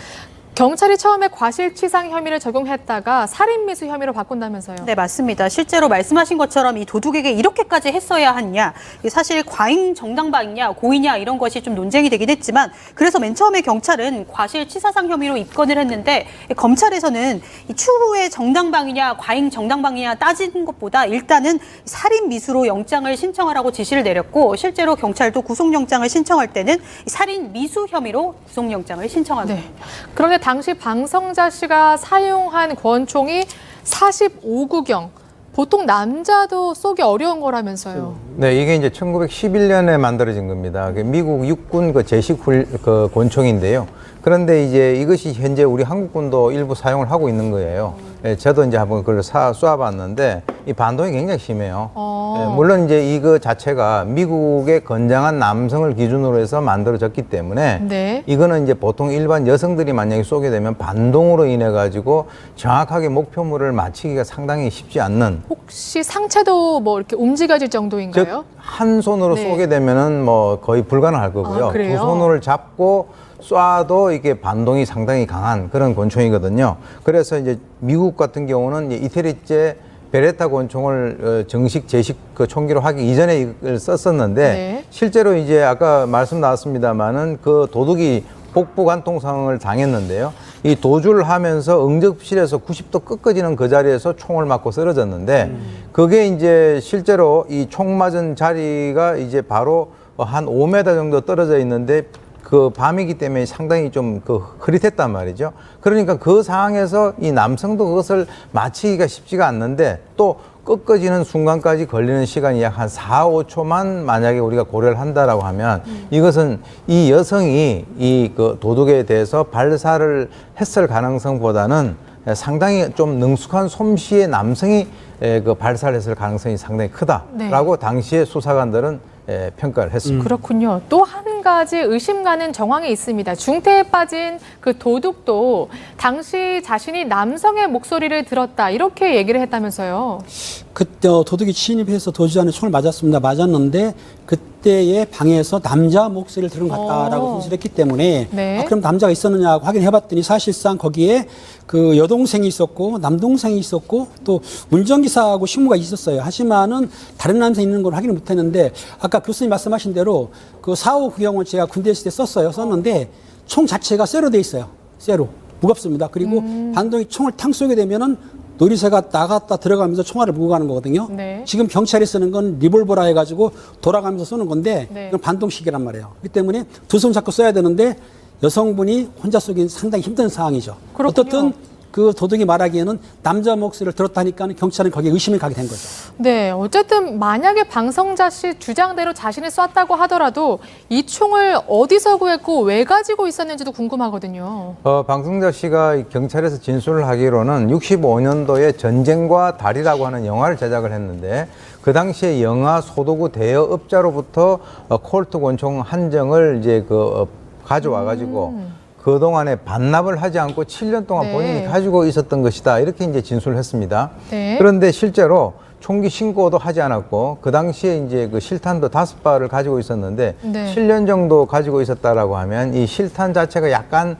경찰이 처음에 과실치상 혐의를 적용했다가 살인미수 혐의로 바꾼다면서요. 네, 맞습니다. 실제로 말씀하신 것처럼 이 도둑에게 이렇게까지 했어야 하냐, 이게 사실 과잉 정당방위냐, 고의냐 이런 것이 좀 논쟁이 되긴 했지만 그래서 맨 처음에 경찰은 과실치사상 혐의로 입건을 했는데 검찰에서는 이 추후에 정당방위냐, 과잉 정당방위냐 따지는 것보다 일단은 살인미수로 영장을 신청하라고 지시를 내렸고 실제로 경찰도 구속영장을 신청할 때는 살인미수 혐의로 구속영장을 신청합니다. 네. 그런데 당시 방성자 씨가 사용한 권총이 45구경. 보통 남자도 쏘기 어려운 거라면서요. 네, 이게 이제 1911년에 만들어진 겁니다. 미국 육군 그 제식 그 권총인데요. 그런데 이제 이것이 현재 우리 한국군도 일부 사용을 하고 있는 거예요. 예, 저도 이제 한번 그걸 쏴봤는데 이 반동이 굉장히 심해요. 예, 물론 이제 이거 자체가 미국의 건장한 남성을 기준으로 해서 만들어졌기 때문에 네. 이거는 이제 보통 일반 여성들이 만약에 쏘게 되면 반동으로 인해 가지고 정확하게 목표물을 맞히기가 상당히 쉽지 않는. 혹시 상체도 뭐 이렇게 움직여질 정도인가요? 즉 한 손으로 네. 쏘게 되면은 뭐 거의 불가능할 거고요. 아, 그래요? 두 손을 잡고 쏴도 이게 반동이 상당히 강한 그런 권총이거든요. 그래서 이제 미국 같은 경우는 이제 이태리제 베레타 권총을 정식 제식 그 총기로 하기 이전에 이걸 썼었는데 네. 실제로 이제 아까 말씀 나왔습니다만은 그 도둑이 복부 관통상을 당했는데요. 이 도주를 하면서 응접실에서 90도 꺾어지는 그 자리에서 총을 맞고 쓰러졌는데 그게 이제 실제로 이 총 맞은 자리가 이제 바로 한 5m 정도 떨어져 있는데 그 밤이기 때문에 상당히 좀 그 흐릿했단 말이죠. 그러니까 그 상황에서 이 남성도 그것을 맞히기가 쉽지가 않는데 또 꺾어지는 순간까지 걸리는 시간이 약 한 4, 5초만 만약에 우리가 고려를 한다라고 하면 이것은 이 여성이 이 그 도둑에 대해서 발사를 했을 가능성보다는 상당히 좀 능숙한 솜씨의 남성이 그 발사를 했을 가능성이 상당히 크다라고 당시에 수사관들은 평가를 했습니다. 그렇군요. 또 한 가지 의심 가는 정황이 있습니다. 중태에 빠진 그 도둑도 당시 자신이 남성의 목소리를 들었다 이렇게 얘기를 했다면서요. 그때 도둑이 침입해서 도주자는 총을 맞았습니다. 맞았는데 그때의 방에서 남자 목소리를 들은 것 같다라고 진술했기 때문에 네. 그럼 남자가 있었느냐고 확인해봤더니 사실상 거기에 그 여동생이 있었고 남동생이 있었고 또 운전기사하고 식모가 있었어요. 하지만은 다른 남성이 있는 걸 확인을 못했는데 아까 교수님 말씀하신 대로 그 4호 구형을 제가 군대 있을 때 썼는데 총 자체가 쇠로 돼 있어요. 쇠로. 무겁습니다. 그리고 반동이 총을 탕 쏘게 되면은 노리쇠가 나갔다 들어가면서 총알을 물고 가는 거거든요. 네. 지금 경찰이 쓰는 건 리볼버라 해가지고 돌아가면서 쏘는 건데 네. 이건 반동식이란 말이에요. 그렇기 때문에 두 손 잡고 쏴야 되는데 여성분이 혼자 쏘기는 상당히 힘든 상황이죠. 그렇군요. 어떻든 그 도둑이 말하기에는 남자 목소리를 들었다니까 경찰은 거기에 의심이 가게 된 거죠. 네, 어쨌든 만약에 방성자 씨 주장대로 자신이 쐈다고 하더라도 이 총을 어디서 구했고 왜 가지고 있었는지도 궁금하거든요. 방성자 씨가 경찰에서 진술을 하기로는 65년도에 전쟁과 달이라고 하는 영화를 제작을 했는데 그 당시에 영화 소도구 대여업자로부터 콜트 권총 한정을 이제 가져와 가지고 그동안에 반납을 하지 않고 7년 동안 네. 본인이 가지고 있었던 것이다. 이렇게 이제 진술을 했습니다. 네. 그런데 실제로 총기 신고도 하지 않았고 그 당시에 이제 그 실탄도 5발을 가지고 있었는데 네. 7년 정도 가지고 있었다라고 하면 이 실탄 자체가 약간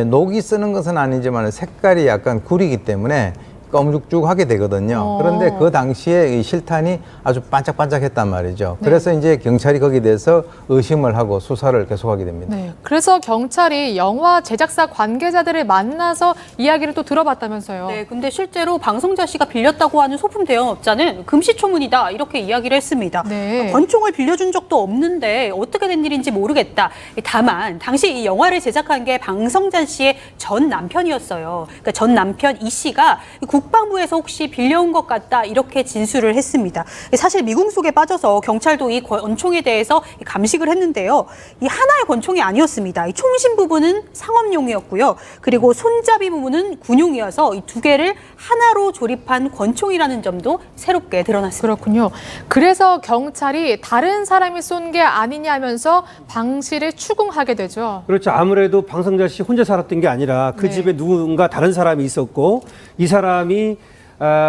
녹이 쓰는 것은 아니지만 색깔이 약간 구리기 때문에 검죽죽하게 되거든요. 그런데 그 당시에 이 실탄이 아주 반짝반짝했단 말이죠. 네. 그래서 이제 경찰이 거기에 대해서 의심을 하고 수사를 계속하게 됩니다. 네, 그래서 경찰이 영화 제작사 관계자들을 만나서 이야기를 또 들어봤다면서요. 네, 근데 실제로 방성자 씨가 빌렸다고 하는 소품 대여업자는 금시초문이다 이렇게 이야기를 했습니다. 네. 권총을 빌려준 적도 없는데 어떻게 된 일인지 모르겠다. 다만 당시 이 영화를 제작한 게 방성자 씨의 전 남편이었어요. 그러니까 전 남편 이 씨가 국방부에서 혹시 빌려온 것 같다 이렇게 진술을 했습니다. 사실 미궁 속에 빠져서 경찰도 이 권총에 대해서 감식을 했는데요. 이 하나의 권총이 아니었습니다. 이 총신 부분은 상업용이었고요. 그리고 손잡이 부분은 군용이어서 이 두 개를 하나로 조립한 권총이라는 점도 새롭게 드러났습니다. 그렇군요. 그래서 경찰이 다른 사람이 쏜 게 아니냐면서 방 씨를 추궁하게 되죠. 그렇죠. 아무래도 방성자 씨 혼자 살았던 게 아니라 그 네. 집에 누군가 다른 사람이 있었고 이 사람이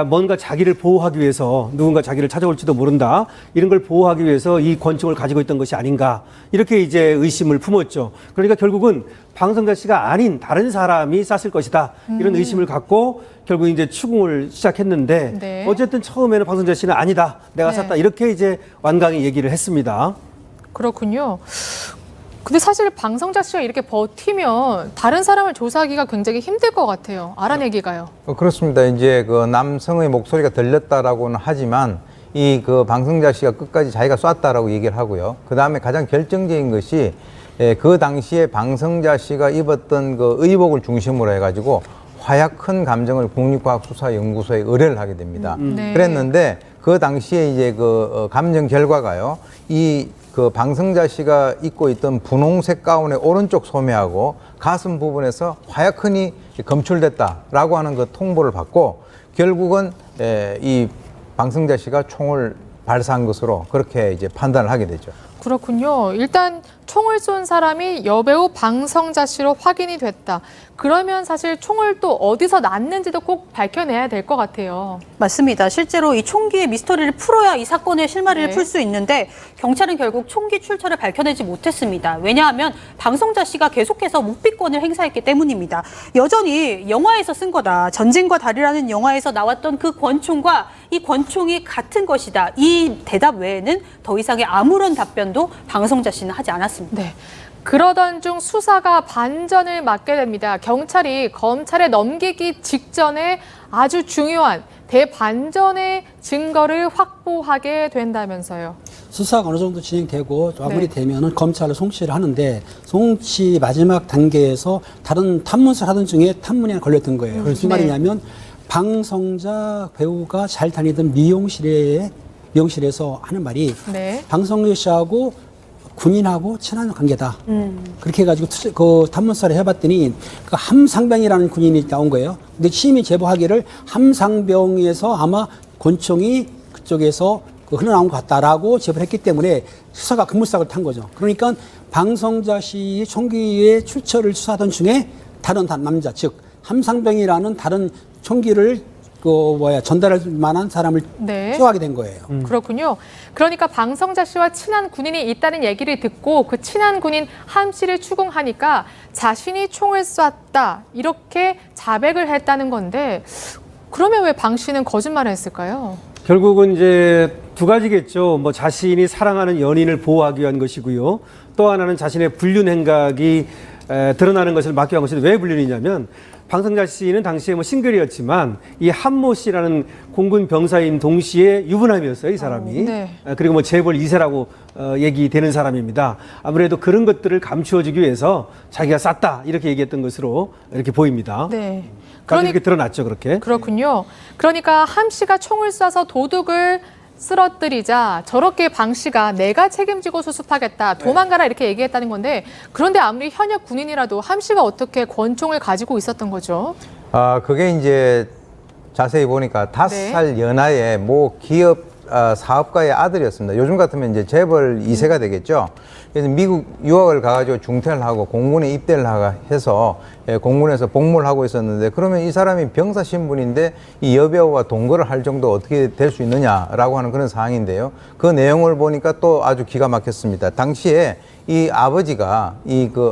뭔가 자기를 보호하기 위해서 누군가 자기를 찾아올지도 모른다. 이런 걸 보호하기 위해서 이 권총을 가지고 있던 것이 아닌가. 이렇게 이제 의심을 품었죠. 그러니까 결국은 방성자 씨가 아닌 다른 사람이 쐈을 것이다. 이런 의심을 갖고 결국 이제 추궁을 시작했는데 네. 어쨌든 처음에는 방성자 씨는 아니다. 내가 네. 쐈다. 이렇게 이제 완강히 얘기를 했습니다. 그렇군요. 근데 사실 방성자 씨가 이렇게 버티면 다른 사람을 조사하기가 굉장히 힘들 것 같아요. 알아내기가요. 그렇습니다. 이제 그 남성의 목소리가 들렸다라고는 하지만 이 그 방성자 씨가 끝까지 자기가 쐈다라고 얘기를 하고요. 그 다음에 가장 결정적인 것이 그 당시에 방성자 씨가 입었던 그 의복을 중심으로 해가지고 화약흔 감정을 국립과학수사연구소에 의뢰를 하게 됩니다. 네. 그랬는데 그 당시에 이제 그 감정 결과가요. 그 방성자 씨가 입고 있던 분홍색 가운의 오른쪽 소매하고 가슴 부분에서 화약흔이 검출됐다라고 하는 그 통보를 받고 결국은 이 방성자 씨가 총을 발사한 것으로 그렇게 이제 판단을 하게 되죠. 그렇군요. 일단 총을 쏜 사람이 여배우 방성자 씨로 확인이 됐다. 그러면 사실 총을 또 어디서 났는지도 꼭 밝혀내야 될 것 같아요. 맞습니다. 실제로 이 총기의 미스터리를 풀어야 이 사건의 실마리를 네. 풀 수 있는데 경찰은 결국 총기 출처를 밝혀내지 못했습니다. 왜냐하면 방성자 씨가 계속해서 묵비권을 행사했기 때문입니다. 여전히 영화에서 쓴 거다. 전쟁과 달이라는 영화에서 나왔던 그 권총과 이 권총이 같은 것이다. 이 대답 외에는 더 이상의 아무런 답변도 방성자 씨는 하지 않았습니다. 네. 그러던 중 수사가 반전을 맞게 됩니다. 경찰이 검찰에 넘기기 직전에 아주 중요한 대반전의 증거를 확보하게 된다면서요. 수사가 어느 정도 진행되고 마무리되면은 검찰로 송치를 하는데 송치 마지막 단계에서 다른 탐문서를 하던 중에 탐문이 하나 걸렸던 거예요. 무슨 말이냐면 방성자 배우가 잘 다니던 미용실에서 하는 말이 네. 방성자 씨하고 군인하고 친한 관계다. 그렇게 해가지고 그 탐문서를 해봤더니 그 함상병이라는 군인이 나온 거예요. 근데 시민이 제보하기를 함상병에서 아마 권총이 그쪽에서 흘러나온 것 같다라고 제보를 했기 때문에 수사가 급물살을 탄 거죠. 그러니까 방성자 씨의 총기의 출처를 수사하던 중에 다른 남자, 즉 함상병이라는 다른 총기를 전달할 만한 사람을 네. 수하게 된 거예요. 그렇군요. 그러니까 방성자 씨와 친한 군인이 있다는 얘기를 듣고 그 친한 군인 함 씨를 추궁하니까 자신이 총을 쐈다 이렇게 자백을 했다는 건데 그러면 왜 방 씨는 거짓말을 했을까요? 결국은 이제 두 가지겠죠. 뭐 자신이 사랑하는 연인을 보호하기 위한 것이고요. 또 하나는 자신의 불륜 행각이 드러나는 것을 막기 위한 것인데 왜 불륜이냐면 방성자 씨는 당시에 뭐 싱글이었지만 이 한모 씨라는 공군 병사인 동시에 유부남이었어요, 이 사람이. 네. 그리고 뭐 재벌 2세라고 얘기되는 사람입니다. 아무래도 그런 것들을 감추어주기 위해서 자기가 쐈다 이렇게 얘기했던 것으로 이렇게 보입니다. 네. 이렇게 드러났죠, 그렇게. 그렇군요. 그러니까 함 씨가 총을 쏴서 도둑을 쓰러뜨리자 저렇게 방 씨가 내가 책임지고 수습하겠다, 도망가라 이렇게 얘기했다는 건데, 그런데 아무리 현역 군인이라도 함 씨가 어떻게 권총을 가지고 있었던 거죠? 그게 이제 자세히 보니까 5살 연하의 모 기업 사업가의 아들이었습니다. 요즘 같으면 이제 재벌 2세가 되겠죠. 그래서 미국 유학을 가가지고 중퇴를 하고 공군에 입대를 해서 공군에서 복무를 하고 있었는데, 그러면 이 사람이 병사 신분인데 이 여배우와 동거를 할 정도 어떻게 될 수 있느냐라고 하는 그런 상황인데요. 그 내용을 보니까 또 아주 기가 막혔습니다. 당시에 이 아버지가,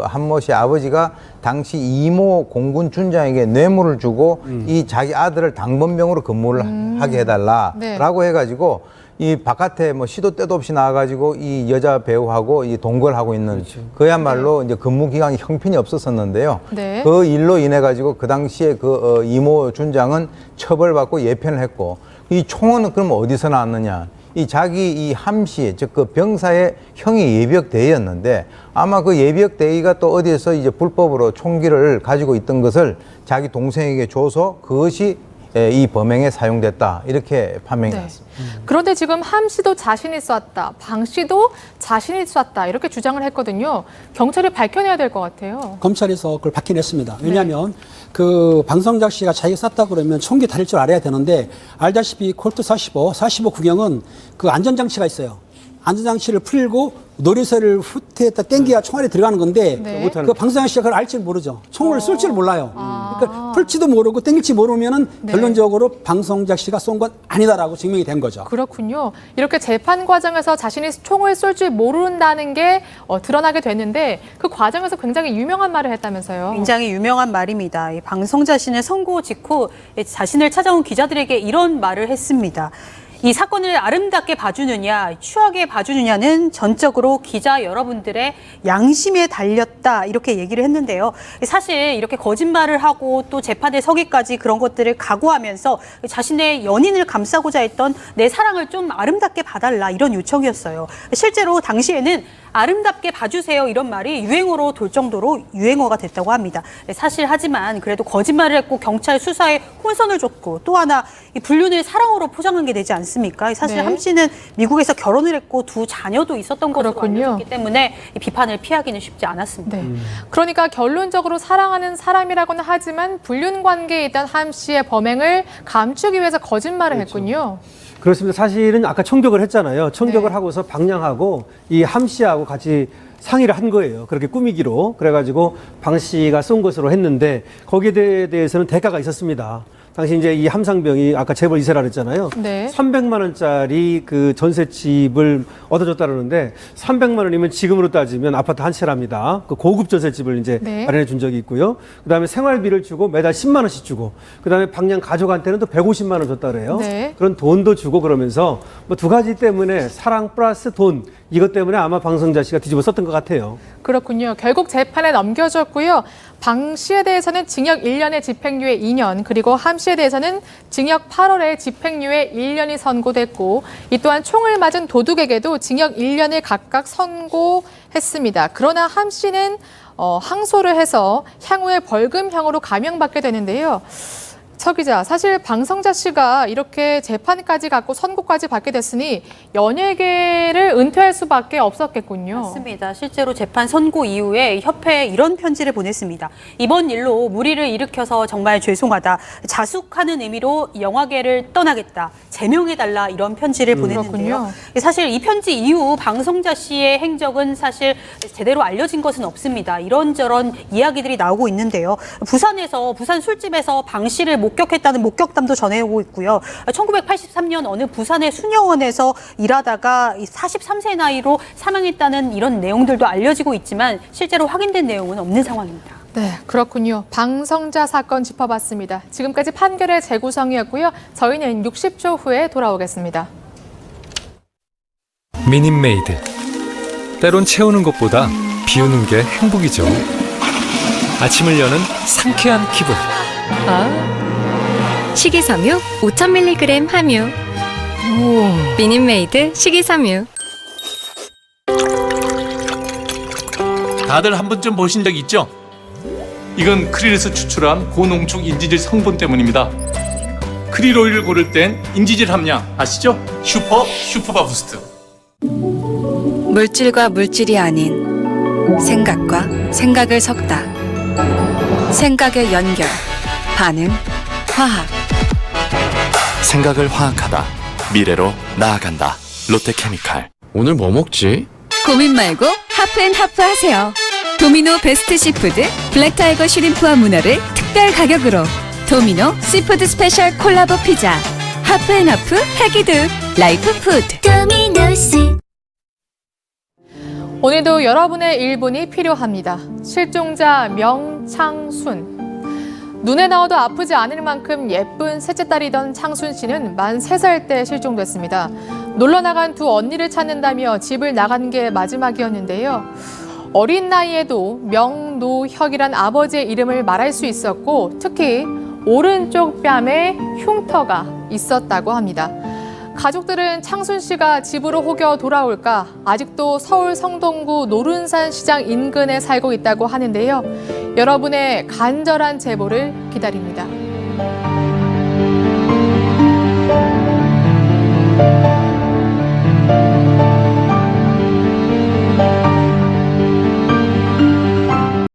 한모 씨 아버지가 당시 이모 공군 준장에게 뇌물을 주고 이 자기 아들을 당번병으로 근무를 하게 해달라라고 해가지고 이 바깥에 뭐 시도 때도 없이 나와가지고 이 여자 배우하고 이 동거를 하고 있는, 그야말로 이제 근무 기간이 형편이 없었었는데요. 그 일로 인해 가지고 그 당시에 이모 준장은 처벌받고 예편을 했고, 이 총은 그럼 어디서 나왔느냐? 이 함 씨, 즉 그 병사의 형이 예비역대위였는데, 아마 그 예비역대위가 또 어디에서 이제 불법으로 총기를 가지고 있던 것을 자기 동생에게 줘서 그것이 이 범행에 사용됐다, 이렇게 판명이 났습니다. 그런데 지금 함 씨도 자신이 쐈다, 방 씨도 자신이 쐈다 이렇게 주장을 했거든요. 경찰이 밝혀내야 될 것 같아요. 검찰에서 그걸 밝혀냈습니다. 왜냐하면 그 방성작 씨가 자기가 쐈다 그러면 총기 다릴 줄 알아야 되는데, 알다시피 콜트 45 구경은 그 안전장치가 있어요. 안전장치를 풀고 노리쇠를 후퇴했다 땡겨야 총알이 들어가는 건데, 그 방성작 씨가 그걸 알지 모르죠. 총을 쏠 줄 몰라요. 그러니까 풀지도 모르고 땡길지 모르면은 결론적으로 방성작 씨가 쏜 건 아니다라고 증명이 된 거죠. 그렇군요. 이렇게 재판 과정에서 자신이 총을 쏠 줄 모른다는 게 드러나게 됐는데, 그 과정에서 굉장히 유명한 말을 했다면서요. 굉장히 유명한 말입니다. 이 방성자 씨는 선고 직후 자신을 찾아온 기자들에게 이런 말을 했습니다. 이 사건을 아름답게 봐주느냐, 추하게 봐주느냐는 전적으로 기자 여러분들의 양심에 달렸다, 이렇게 얘기를 했는데요. 사실 이렇게 거짓말을 하고 또 재판에 서기까지 그런 것들을 각오하면서 자신의 연인을 감싸고자 했던 내 사랑을 좀 아름답게 봐달라, 이런 요청이었어요. 실제로 당시에는 아름답게 봐주세요, 이런 말이 유행어로 돌 정도로 유행어가 됐다고 합니다. 사실 하지만 그래도 거짓말을 했고 경찰 수사에 혼선을 줬고, 또 하나 이 불륜을 사랑으로 포장한 게 되지 않습니까? 사실 함 씨는 미국에서 결혼을 했고 두 자녀도 있었던 것으로 알려졌기 때문에 이 비판을 피하기는 쉽지 않았습니다. 그러니까 결론적으로 사랑하는 사람이라고는 하지만 불륜 관계에 있던 함 씨의 범행을 감추기 위해서 거짓말을 했군요. 그렇습니다. 사실은 아까 총격을 했잖아요. 총격을 하고서 방향하고 이 함 씨하고 같이 상의를 한 거예요. 그렇게 꾸미기로. 그래가지고 방 씨가 쏜 것으로 했는데, 거기에 대해서는 대가가 있었습니다. 당시 이제 이 함상병이 아까 재벌 2세라 그랬잖아요. 300만 원짜리 그 전셋집을 얻어줬다 그러는데, 300만 원이면 지금으로 따지면 아파트 한 채랍니다. 그 고급 전셋집을 이제 마련해 준 적이 있고요. 그 다음에 생활비를 주고 매달 10만 원씩 주고, 그 다음에 방양 가족한테는 또 150만 원 줬다 그래요. 그런 돈도 주고, 그러면서 뭐 두 가지 때문에 사랑 플러스 돈, 이것 때문에 아마 방성자 씨가 뒤집어 썼던 것 같아요. 그렇군요. 결국 재판에 넘겨졌고요. 방 씨에 대해서는 징역 1년에 집행유예 2년, 그리고 함 씨에 대해서는 징역 8월에 집행유예 1년이 선고됐고, 이 또한 총을 맞은 도둑에게도 징역 1년을 각각 선고했습니다. 그러나 함 씨는 항소를 해서 향후에 벌금형으로 감형받게 되는데요. 서 기자, 사실 방성자 씨가 이렇게 재판까지 갖고 선고까지 받게 됐으니 연예계를 은퇴할 수밖에 없었겠군요. 맞습니다. 실제로 재판 선고 이후에 협회에 이런 편지를 보냈습니다. 이번 일로 무리를 일으켜서 정말 죄송하다. 자숙하는 의미로 영화계를 떠나겠다. 제명해달라, 이런 편지를 보냈는데요. 사실 이 편지 이후 방성자 씨의 행적은 사실 제대로 알려진 것은 없습니다. 이런저런 이야기들이 나오고 있는데요. 부산 술집에서 방 씨를 목격했다는 목격담도 전해오고 있고요. 1983년 어느 부산의 수녀원에서 일하다가 43세 나이로 사망했다는 이런 내용들도 알려지고 있지만, 실제로 확인된 내용은 없는 상황입니다. 네, 그렇군요. 방성자 사건 짚어봤습니다. 지금까지 판결의 재구성이었고요. 저희는 60초 후에 돌아오겠습니다. 미니메이드. 때론 채우는 것보다 비우는 게 행복이죠. 아침을 여는 상쾌한 기분. 식이섬유 5000mg 함유. 미니메이드 식이섬유. 다들 한 번쯤 보신 적 있죠? 이건 크릴에서 추출한 고농축 인지질 성분 때문입니다. 크릴 오일을 고를 땐 인지질 함량 아시죠? 슈퍼바 부스트. 물질과 물질이 아닌 생각과 생각을 섞다. 생각의 연결, 반응, 화학. 생각을 화학하다. 미래로 나아간다. 롯데케미칼. 오늘 뭐 먹지? 고민 말고 하프앤하프 하세요. 도미노 베스트 시푸드 블랙타이거 슈림프와 문어를 특별 가격으로. 도미노 시푸드 스페셜 콜라보 피자. 하프앤하프 해기득 라이프 푸드. 도미노스. 오늘도 여러분의 1분이 필요합니다. 실종자 명창순. 눈에 넣어도 아프지 않을 만큼 예쁜 셋째 딸이던 창순 씨는 만 3살 때 실종됐습니다. 놀러 나간 두 언니를 찾는다며 집을 나간 게 마지막이었는데요. 어린 나이에도 명노혁이란 아버지의 이름을 말할 수 있었고 특히 오른쪽 뺨에 흉터가 있었다고 합니다. 가족들은 창순 씨가 집으로 혹여 돌아올까 아직도 서울 성동구 노른산 시장 인근에 살고 있다고 하는데요. 여러분의 간절한 제보를 기다립니다.